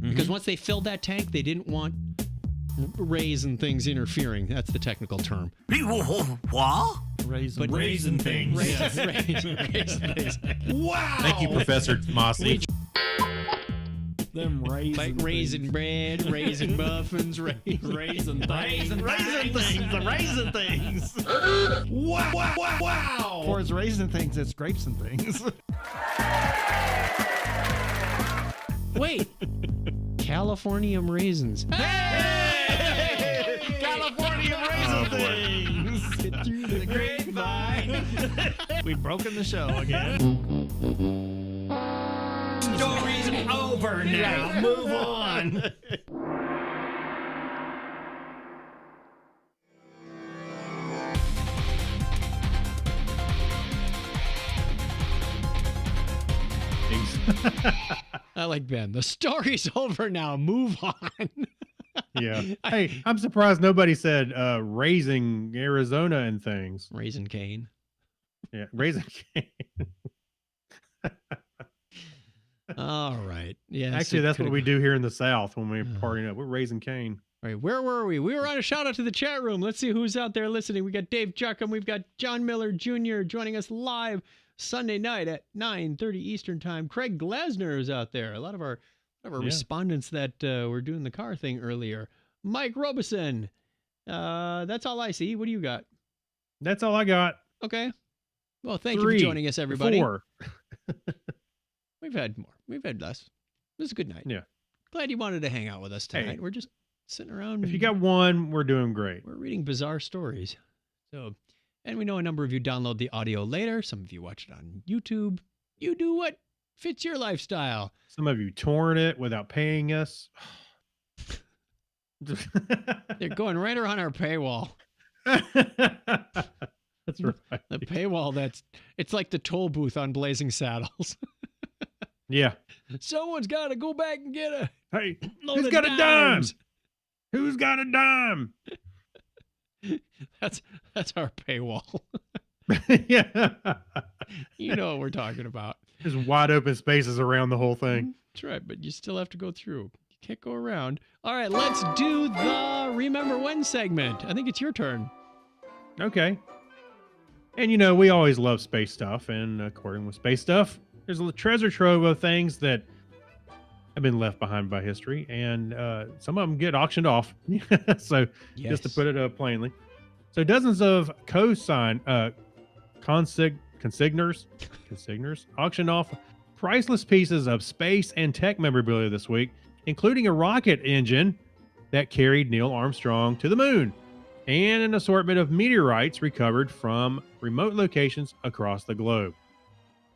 Because once they filled that tank, they didn't want rays and things interfering. That's the technical term. What? Raisin things. Raisin things. Wow. Thank you, Professor Mossy. Them raisins. Like raisin bread, raisin muffins, raisin things. The raisin things. Wow. For his raisin things, it's grapes and things. Wait. Californium raisins. Hey! California raisin things. Get through the grapevine. We've broken the show again. Story's over now. Move on. I like Ben. The story's over now. Move on. Yeah. Hey, I'm surprised nobody said raising Arizona and things. Raisin cane. Yeah, raising cane. All right. Yeah. Actually, that's what we do here in the South when we're partying up. We're raising cane. All right, where were we? We were on a shout out to the chat room. Let's see who's out there listening. We got Dave Juckham. We've got John Miller Jr. joining us live Sunday night at 9:30 Eastern Time. Craig Glasner is out there. A lot of our respondents that were doing the car thing earlier. Mike Robeson. That's all I see. What do you got? That's all I got. Okay. Well, thank you for joining us, everybody. 4. We've had more. We've had less. This is a good night. Yeah. Glad you wanted to hang out with us tonight. Hey. We're just sitting around. If you got one, we're doing great. We're reading bizarre stories. So, and we know a number of you download the audio later. Some of you watch it on YouTube. You do what fits your lifestyle. Some of you torrent it without paying us. They're going right around our paywall. That's right. The paywall, it's like the toll booth on Blazing Saddles. Yeah. Someone's got to go back and get a Hey, load who's of got a dime? dimes. Who's got a dime? That's our paywall. Yeah. You know what we're talking about. There's wide open spaces around the whole thing. That's right, but you still have to go through. You can't go around. All right, let's do the Remember When segment. I think it's your turn. Okay. And we always love space stuff. And according with space stuff, there's a treasure trove of things that have been left behind by history. And some of them get auctioned off. So just to put it plainly. So dozens of consigners auctioned off priceless pieces of space and tech memorabilia this week, including a rocket engine that carried Neil Armstrong to the moon and an assortment of meteorites recovered from remote locations across the globe.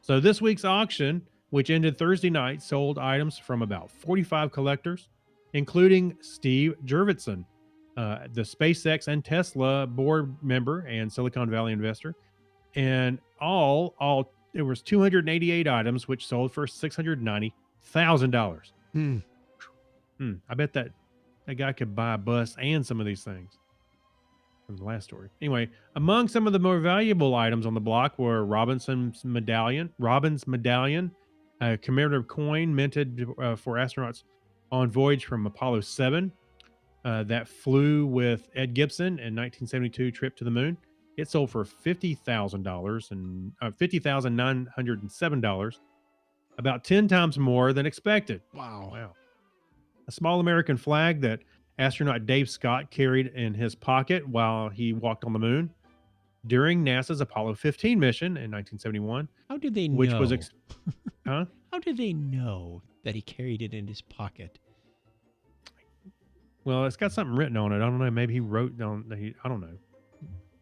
So this week's auction, which ended Thursday night, sold items from about 45 collectors, including Steve Jurvetson, the SpaceX and Tesla board member and Silicon Valley investor. And all there was 288 items, which sold for $690,000. I bet that guy could buy a bus and some of these things. From the last story. Anyway, among some of the more valuable items on the block were Robin's medallion, a commemorative coin minted for astronauts on voyage from Apollo 7 that flew with Ed Gibson in 1972 trip to the moon. It sold for $50,000 and $50,907, about 10 times more than expected. Wow. A small American flag that astronaut Dave Scott carried in his pocket while he walked on the moon during NASA's Apollo 15 mission in 1971. How did they know? Which was How did they know that he carried it in his pocket? Well, it's got something written on it. I don't know. Maybe he wrote down. I don't know.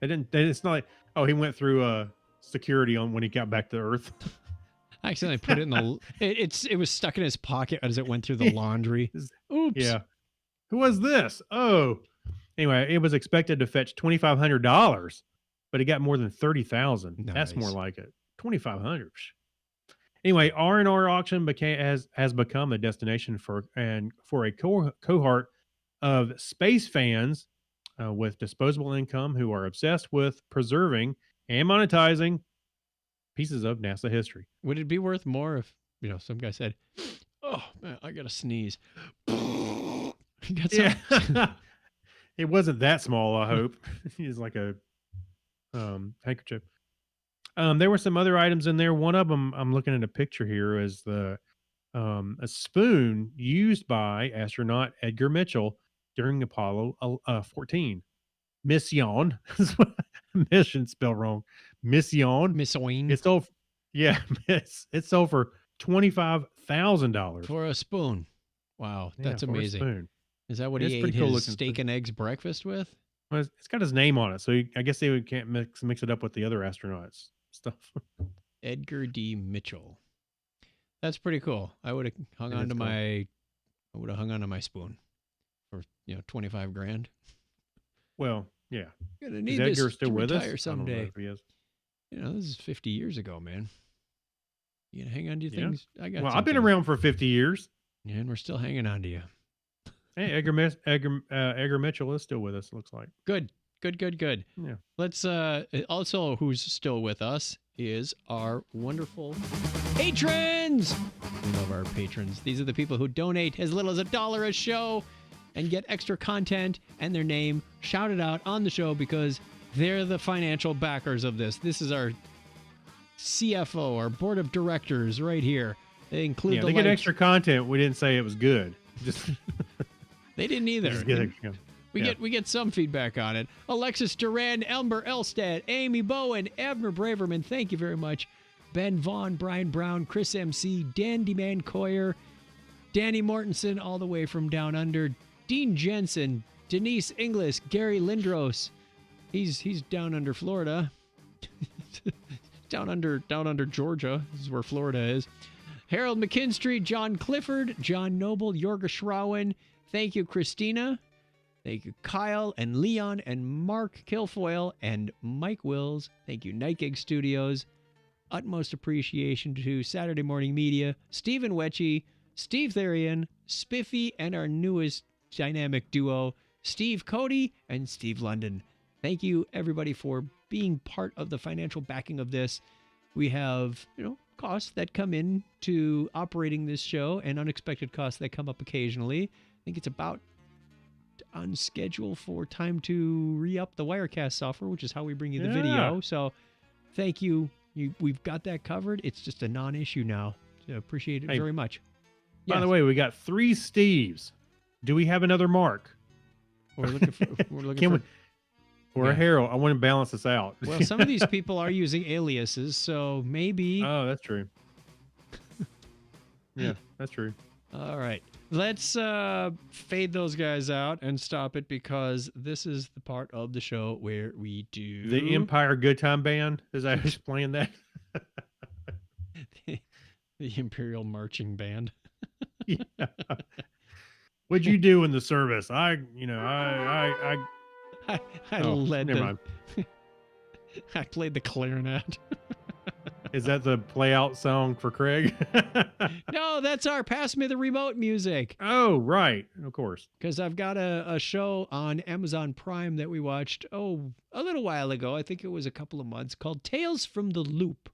It's not like, oh, he went through security on when he got back to Earth. I accidentally put it in the. It was stuck in his pocket as it went through the laundry. Oops. Yeah. Who was this? Oh. Anyway, it was expected to fetch $2,500, but it got more than $30,000. Nice. That's more like it. $2,500. Anyway, R&R auction has become a destination for a cohort of space fans with disposable income who are obsessed with preserving and monetizing pieces of NASA history. Would it be worth more if some guy said, "Oh man, I got to sneeze." Yeah. It wasn't that small, I hope. It's like a handkerchief. There were some other items in there. One of them, I'm looking at a picture here, is a spoon used by astronaut Edgar Mitchell during Apollo 14. Mission. Mission spelled wrong. Mission. It sold. Yeah, it sold for $25,000 for a spoon. Wow, that's amazing. A spoon. Is that what he ate his steak and eggs breakfast with? Well, it's got his name on it, so I guess they can't mix it up with the other astronauts stuff. Edgar D. Mitchell. That's pretty cool. I would have hung on to my spoon for $25,000. Well, yeah. Gonna need is Edgar this still to with retire us? someday. I don't know if he is. This is 50 years ago, man. You gonna hang on to your things? Well, I've been around for 50 years. Yeah, and we're still hanging on to you. Hey, Edgar Mitchell is still with us, looks like. Good. Yeah. Let's also, who's still with us is our wonderful patrons. We love our patrons. These are the people who donate as little as $1 a show and get extra content and their name shouted out on the show because they're the financial backers of this. This is our CFO, our board of directors right here. They include they get extra content. We didn't say it was good. Just they didn't either. Just get extra. We get some feedback on it. Alexis Duran, Elmer Elstad, Amy Bowen, Abner Braverman, thank you very much. Ben Vaughn, Brian Brown, Chris MC, Dan DeMan Coyer, Danny Mortensen, all the way from down under, Dean Jensen, Denise Inglis, Gary Lindros. He's down under Florida. down under Georgia. This is where Florida is. Harold McKinstry, John Clifford, John Noble, Jorga Schrauen. Thank you, Christina. Thank you, Kyle and Leon and Mark Kilfoyle and Mike Wills. Thank you, Night Gig Studios. Utmost appreciation to Saturday Morning Media, Stephen Wetchy, Steve Therian, Spiffy, and our newest dynamic duo, Steve Cody and Steve London. Thank you, everybody, for being part of the financial backing of this. We have, costs that come in to operating this show and unexpected costs that come up occasionally. I think it's about on schedule for time to re-up the Wirecast software, which is how we bring you the video. So thank you. We've got that covered. It's just a non-issue now. So appreciate it very much. By the way, we got 3 Steves. Do we have another Mark? We're looking for or a Harold. I want to balance this out. Well, some of these people are using aliases, so maybe. Oh, that's true. Yeah, that's true. All right. Let's fade those guys out and stop it, because this is the part of the show where we do the Empire Good Time Band, as I was playing that. the Imperial Marching Band. Yeah. What'd you do in the service? I led never mind. I played the clarinet. Is that the play out song for Craig? No, that's our Pass Me the Remote music. Oh, right. Of course. Because I've got a show on Amazon Prime that we watched, a little while ago. I think it was a couple of months, called Tales from the Loop.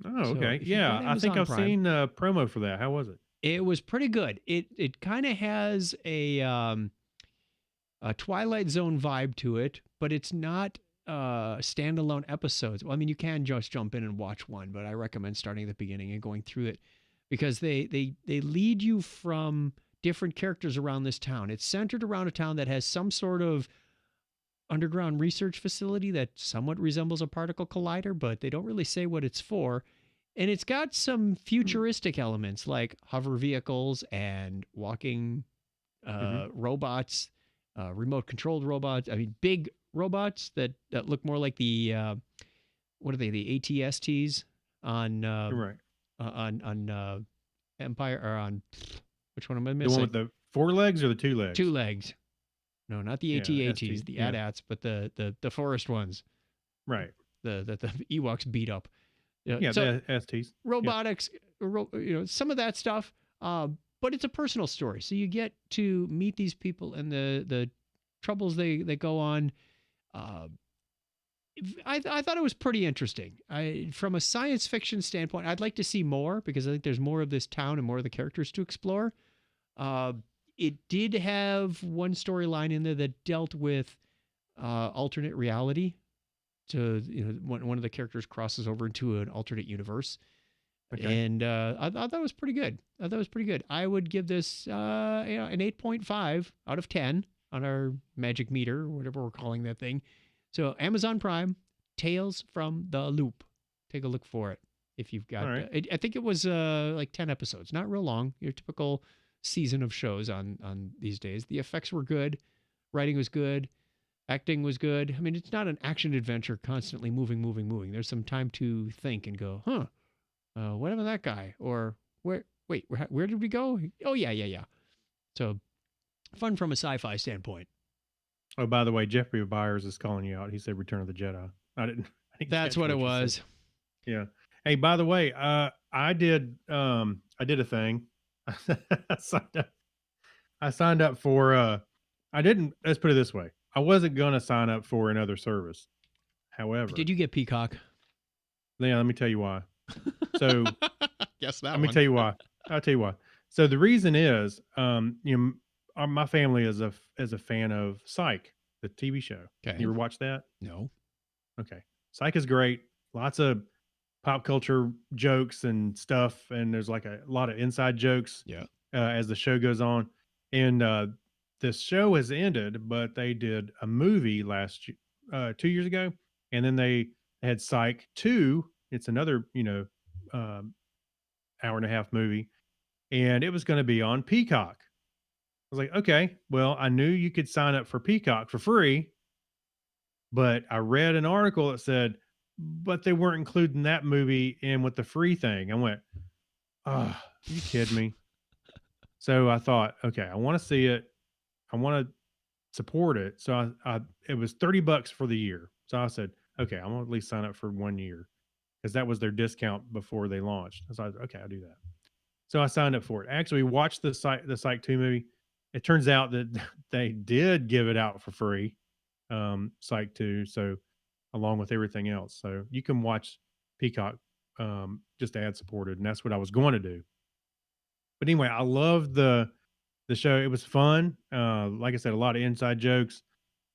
Oh, So okay. if you've Yeah, got I think Amazon I've Prime- seen a promo for that. How was it? It was pretty good. It kind of has a Twilight Zone vibe to it, but it's not standalone episodes. Well, I mean, you can just jump in and watch one, but I recommend starting at the beginning and going through it, because they lead you from different characters around this town. It's centered around a town that has some sort of underground research facility that somewhat resembles a particle collider, but they don't really say what it's for. And it's got some futuristic elements like hover vehicles and walking robots, remote controlled robots. I mean, big robots that look more like the what are they? The ATSTs on Right. on Empire, or on which one am I The missing? one with the 4 legs or the 2 legs? 2 legs. No, not the Yeah, AT-ATs, ST, the yeah. AT-ATs, but the forest ones. Right. The Ewoks beat up. Yeah, So the STs. robotics, some of that stuff. But it's a personal story, so you get to meet these people and the troubles they go on. I thought it was pretty interesting. From a science fiction standpoint, I'd like to see more, because I think there's more of this town and more of the characters to explore. It did have one storyline in there that dealt with alternate reality. So, one of the characters crosses over into an alternate universe. Okay. And I thought that was pretty good. I would give this an 8.5 out of 10 on our magic meter, or whatever we're calling that thing. So Amazon Prime, Tales from the Loop. Take a look for it if you've got. All right. I think it was like 10 episodes, not real long. Your typical season of shows on these days. The effects were good, writing was good, acting was good. I mean, it's not an action adventure constantly moving. There's some time to think and go, what happened to that guy? Or where did we go? Oh, yeah. So fun from a sci-fi standpoint. Oh, by the way, Jeffrey Byers is calling you out. He said Return of the Jedi. I didn't That's catch what it you was. said. Yeah. Hey, by the way, I did a thing. I signed up for let's put it this way. I wasn't going to sign up for another service. However, Did you get Peacock? yeah, let me tell you why. So Guess that let me one. tell you why. I'll tell you why. So the reason is, my family is a fan of Psych, the TV show. Okay. You ever watch that? No. Okay. Psych is great. Lots of pop culture jokes and stuff. And there's like a lot of inside jokes as the show goes on. And this show has ended, but they did a movie 2 years ago. And then they had Psych 2. It's another, hour and a half movie. And it was going to be on Peacock. I was like, okay, well, I knew you could sign up for Peacock for free, but I read an article that said, but they weren't including that movie in with the free thing. I went, oh, are you kidding me? So I thought, okay, I want to see it. I want to support it. So it was $30 for the year. So I said, okay, I'm gonna at least sign up for 1 year because that was their discount before they launched. So I was, okay, I'll do that. So I signed up for it. Actually watched the Psych 2 movie. It turns out that they did give it out for free, Psych 2. So along with everything else. So you can watch Peacock just ad supported. And that's what I was going to do. But anyway, I loved the show. It was fun. Like I said, a lot of inside jokes.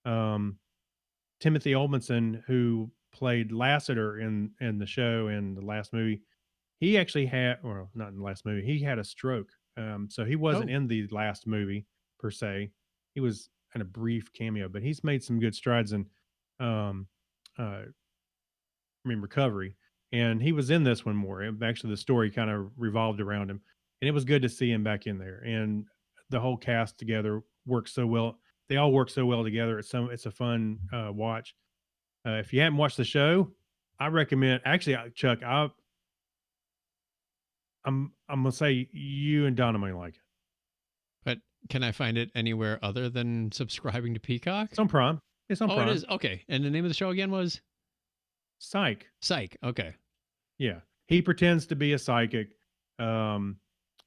Timothy Olmanson, who played Lassiter in the show and the last movie, he actually had, well, not in the last movie, he had a stroke. So he wasn't in the last movie per se. He was in a brief cameo, but he's made some good strides in, recovery. And he was in this one more. Actually, the story kind of revolved around him, and it was good to see him back in there. And the whole cast together works so well. They all work so well together. It's a fun watch. If you haven't watched the show, I recommend. Actually, Chuck, I'm gonna say you and Donna might like it. But can I find it anywhere other than subscribing to Peacock? It's on Prime. It's on Prime. It is. Okay. And the name of the show again was Psych. Psych. Okay. Yeah, he pretends to be a psychic, and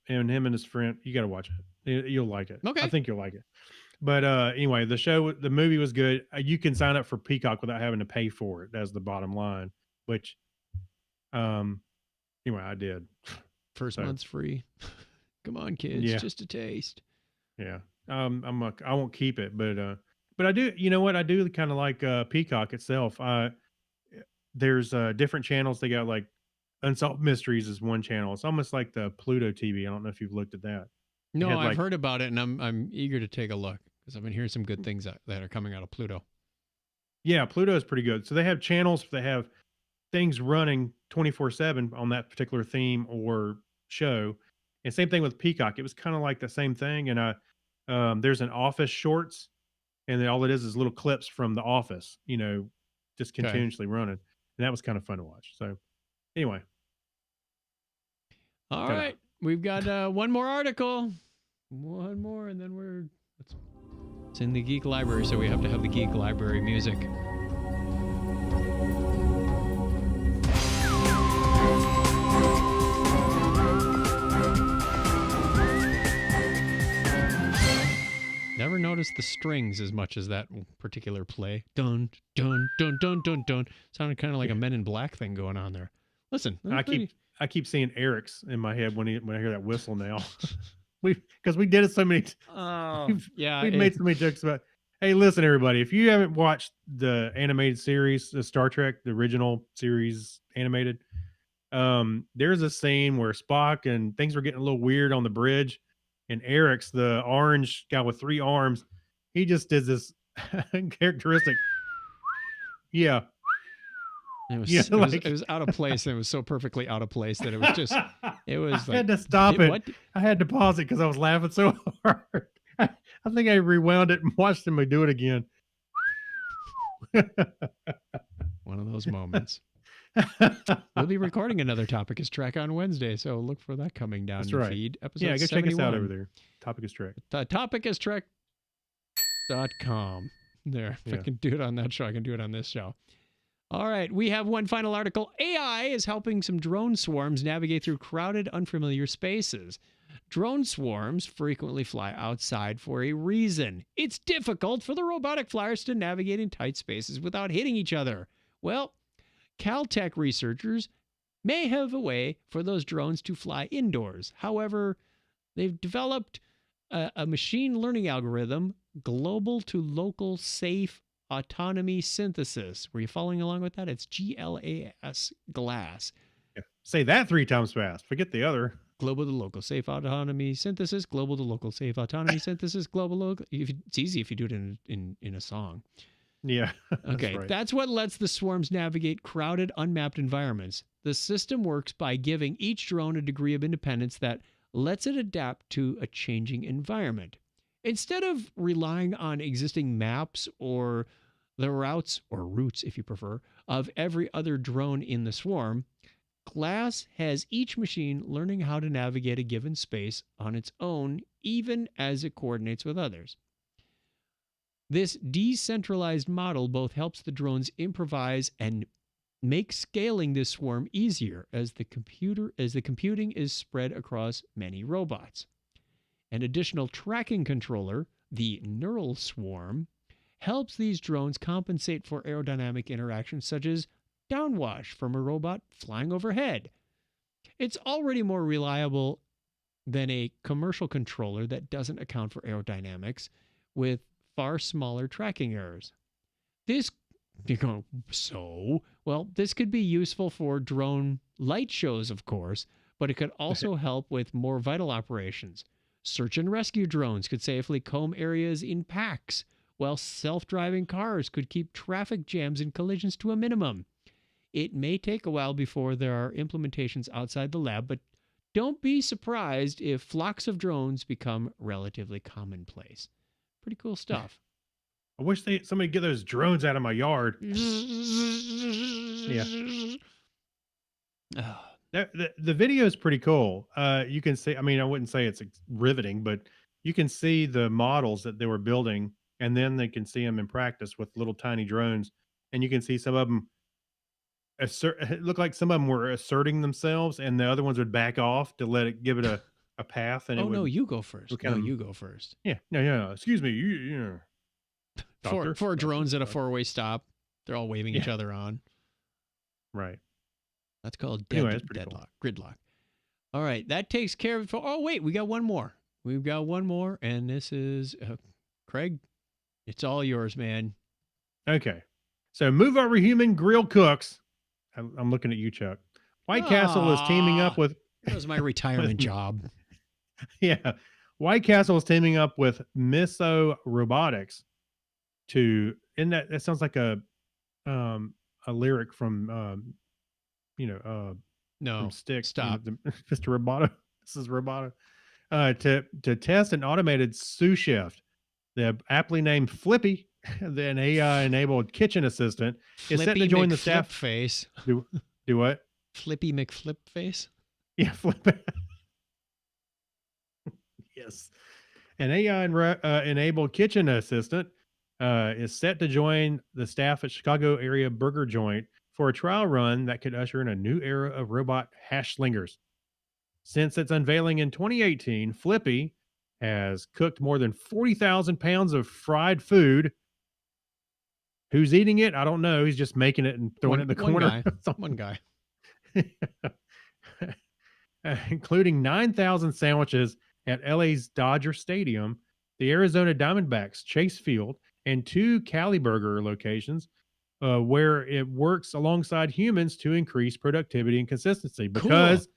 him and his friend. You got to watch it. You'll like it. Okay. I think you'll like it. But anyway, the movie was good. You can sign up for Peacock without having to pay for it. That's the bottom line. Which, anyway, I did. First month's free. Come on, kids, just a taste. Yeah. I won't keep it, but I do. You know what? I do kind of like Peacock itself. There's different channels. They got like Unsolved Mysteries is one channel. It's almost like the Pluto TV. I don't know if you've looked at that. No, I've heard about it, and I'm eager to take a look because I've been hearing some good things that are coming out of Pluto. Yeah, Pluto is pretty good. So they have channels that have things running 24/7 on that particular theme or show. And same thing with Peacock. It was kind of like the same thing. And there's an Office Shorts, and then all it is little clips from The Office, just continuously running. And that was kind of fun to watch. So anyway. All right. We've got one more article. One more, and then it's in the Geek Library, so we have to have the Geek Library music. Never noticed the strings as much as that particular play. Dun, dun, dun, dun, dun, dun. Sounded kind of like a Men in Black thing going on there. Listen, I keep seeing Eric's in my head when I hear that whistle now. Because we did it so many. We've made so many jokes about. Hey, listen, everybody! If you haven't watched the animated series, the Star Trek, the original series animated, there's a scene where Spock and things were getting a little weird on the bridge, and Eric's the orange guy with 3 arms. He just did this characteristic. Yeah. It was out of place, and it was so perfectly out of place that it was just. It was. I had to stop it. What? I had to pause it because I was laughing so hard. I think I rewound it and watched him do it again. One of those moments. We'll be recording another Topic is Trek on Wednesday, so look for that coming down the feed. Episode go 71. check us out over there. Topic is Trek. Topicistrek.com. There. If I can do it on that show, I can do it on this show. All right, we have one final article. AI is helping some drone swarms navigate through crowded, unfamiliar spaces. Drone swarms frequently fly outside for a reason. It's difficult for the robotic flyers to navigate in tight spaces without hitting each other. Well, Caltech researchers may have a way for those drones to fly indoors. However, they've developed a machine learning algorithm, global to local safe autonomy synthesis. Were you following along with that? It's GLAS, glass. Yeah. Say that 3 times fast. Forget the other. Global to local safe autonomy synthesis. Global to local safe autonomy synthesis. Global local. It's easy if you do it in a song. Yeah. Okay. That's what lets the swarms navigate crowded, unmapped environments. The system works by giving each drone a degree of independence that lets it adapt to a changing environment. Instead of relying on existing maps or the routes, or routes if you prefer, of every other drone in the swarm, Glass has each machine learning how to navigate a given space on its own, even as it coordinates with others. This decentralized model both helps the drones improvise and make scaling this swarm easier as the computing is spread across many robots. An additional tracking controller, the neural swarm, helps these drones compensate for aerodynamic interactions such as downwash from a robot flying overhead. It's already more reliable than a commercial controller that doesn't account for aerodynamics with far smaller tracking errors. This this could be useful for drone light shows, of course, but it could also help with more vital operations. Search and rescue drones could safely comb areas in packs, while self-driving cars could keep traffic jams and collisions to a minimum. It may take a while before there are implementations outside the lab, but don't be surprised if flocks of drones become relatively commonplace. Pretty cool stuff. I wish somebody get those drones out of my yard. Yeah. The video is pretty cool. You can see, I mean, I wouldn't say it's riveting, but you can see the models that they were building, and then they can see them in practice with little tiny drones. And you can see some of them it looked like some of them were asserting themselves, and the other ones would back off to give it a path. And no, you go first. You go first. Yeah, no. Excuse me, you doctor. Four drones at a four-way stop. They're all waving each other on. Right. That's called Anyway, deadlock, gridlock. All right, that takes care of it. Oh wait, we got one more. We've got one more, and this is Craig. It's all yours, man. Okay. So move over human grill cooks. I'm looking at you, Chuck. White Castle is teaming up with... That was my retirement job. Yeah. White Castle is teaming up with Miso Robotics to... that sounds like a lyric from, no, from Stick. Stop. Mr. Roboto. This is Roboto. To test an automated sous chef. The aptly named Flippy, an AI-enabled kitchen assistant, is set to join the staff. Face. Do what? Flippy McFlip face? Yeah, Flip. Yes. An AI-enabled kitchen assistant is set to join the staff at Chicago area burger joint for a trial run that could usher in a new era of robot hash slingers. Since its unveiling in 2018, Flippy has cooked more than 40,000 pounds of fried food. Who's eating it? I don't know. He's just making it and throwing it in the corner. One guy. Including 9,000 sandwiches at LA's Dodger Stadium, the Arizona Diamondbacks Chase Field, and 2 Cali Burger locations where it works alongside humans to increase productivity and consistency because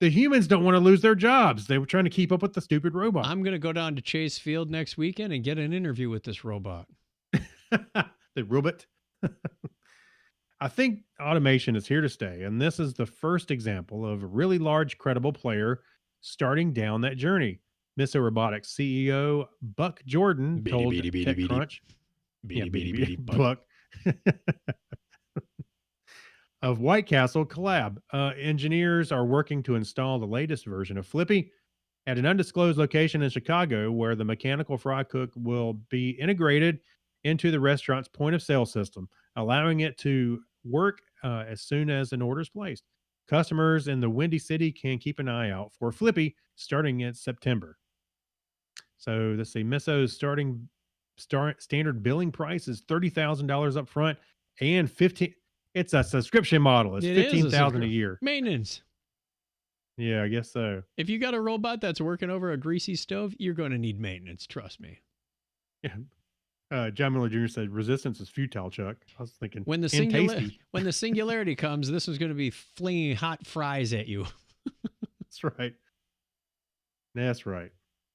the humans don't want to lose their jobs. They were trying to keep up with the stupid robot. I'm going to go down to Chase Field next weekend and get an interview with this robot. The robot. I think automation is here to stay, and this is the first example of a really large, credible player starting down that journey. Miso Robotics CEO Buck Jordan told TechCrunch, Buck of White Castle Collab. Engineers are working to install the latest version of Flippy at an undisclosed location in Chicago, where the mechanical fry cook will be integrated into the restaurant's point of sale system, allowing it to work as soon as an order is placed. Customers in the Windy City can keep an eye out for Flippy starting in September. So let's see, Miso's standard billing price is $30,000 up front and it's a subscription model. It's $15,000 a year. Maintenance. Yeah, I guess so. If you got a robot that's working over a greasy stove, you're going to need maintenance. Trust me. Yeah. John Miller Jr. said, resistance is futile, Chuck. I was thinking, when the singularity comes, this one's going to be flinging hot fries at you. That's right. That's right.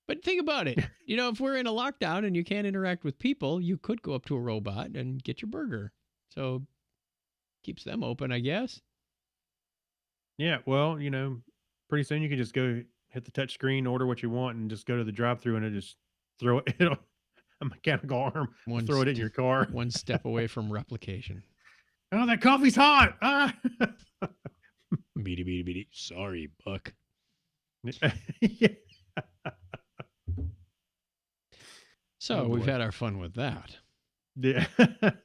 But think about it. If we're in a lockdown and you can't interact with people, you could go up to a robot and get your burger. So keeps them open, I guess. Yeah, well, pretty soon you can just go hit the touch screen, order what you want, and just go to the drive-thru, and it just throw it, a mechanical arm, throw it in your car. One step away from replication. Oh, that coffee's hot. Ah. Beady, beady, beady. Sorry, Buck. Yeah. So Oh, we've boy. had our fun with that. Yeah.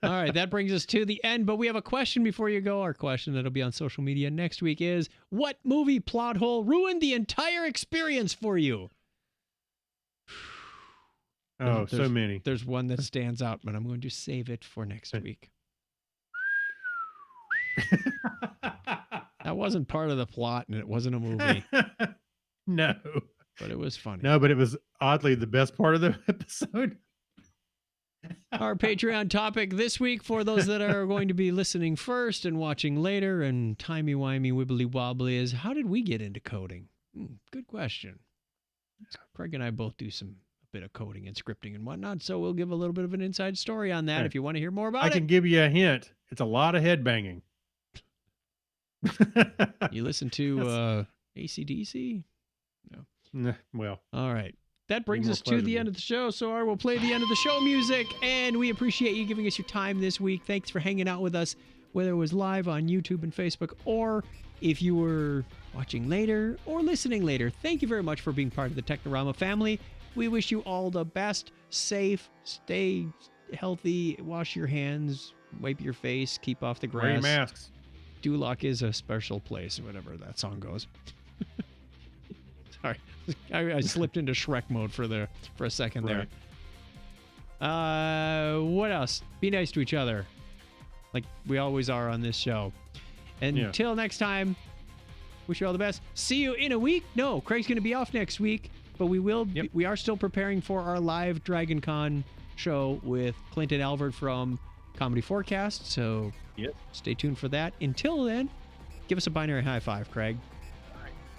All right, that brings us to the end, but we have a question before you go. Our question that'll be on social media next week is, what movie plot hole ruined the entire experience for you? Oh, so many. There's one that stands out, but I'm going to save it for next week. That wasn't part of the plot, and it wasn't a movie, No. but it was funny. No, but it was oddly the best part of the episode. Our Patreon topic this week, for those that are going to be listening first and watching later and timey-wimey, wibbly-wobbly, is how did we get into coding? Good question. Craig and I both do a bit of coding and scripting and whatnot, so we'll give a little bit of an inside story on that if you want to hear more about I it. can give you a hint. It's a lot of head banging. You listen to AC/DC? Nah, well, All right. That brings more us to the pleasurable. end of the show. So I will play the end of the show music, and we appreciate you giving us your time this week. Thanks for hanging out with us, whether it was live on YouTube and Facebook, or if you were watching later or listening later. Thank you very much for being part of the Technorama family. We wish you all the best, safe, stay healthy, wash your hands, wipe your face, keep off the wear your grass. masks. Duloc is a special place, whatever that song goes. Sorry, I slipped into Shrek mode for a second there. What else? Be nice to each other, like we always are on this show. Until next time, wish you all the best. See you in a week. No, Craig's going to be off next week, but we will. We are still preparing for our live Dragon Con show with Clint and Albert from Comedy Forecast. So stay tuned for that. Until then, give us a binary high five, Craig.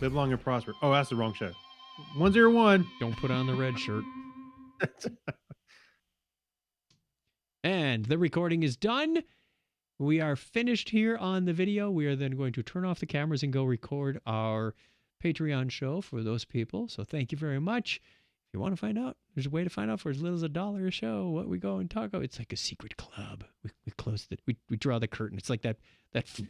Live long and prosper. Oh, that's the wrong show. 101. Don't put on the red shirt. And the recording is done. We are finished here on the video. We are then going to turn off the cameras and go record our Patreon show for those people. So thank you very much. If you want to find out, there's a way to find out for as little as $1 a show what we go and talk about. It's like a secret club. We close it. We draw the curtain. It's like that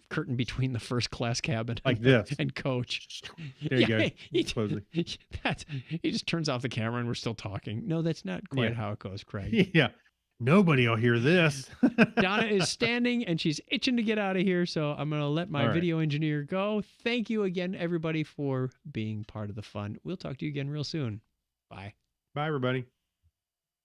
curtain between the first class cabin Like this. and coach. There you go. He Close he just turns off the camera and we're still talking. No, that's not quite how it goes, Craig. Yeah. Nobody will hear this. Donna is standing and she's itching to get out of here, so I'm going to let my All right. video engineer go. Thank you again, everybody, for being part of the fun. We'll talk to you again real soon. Bye. Bye, everybody.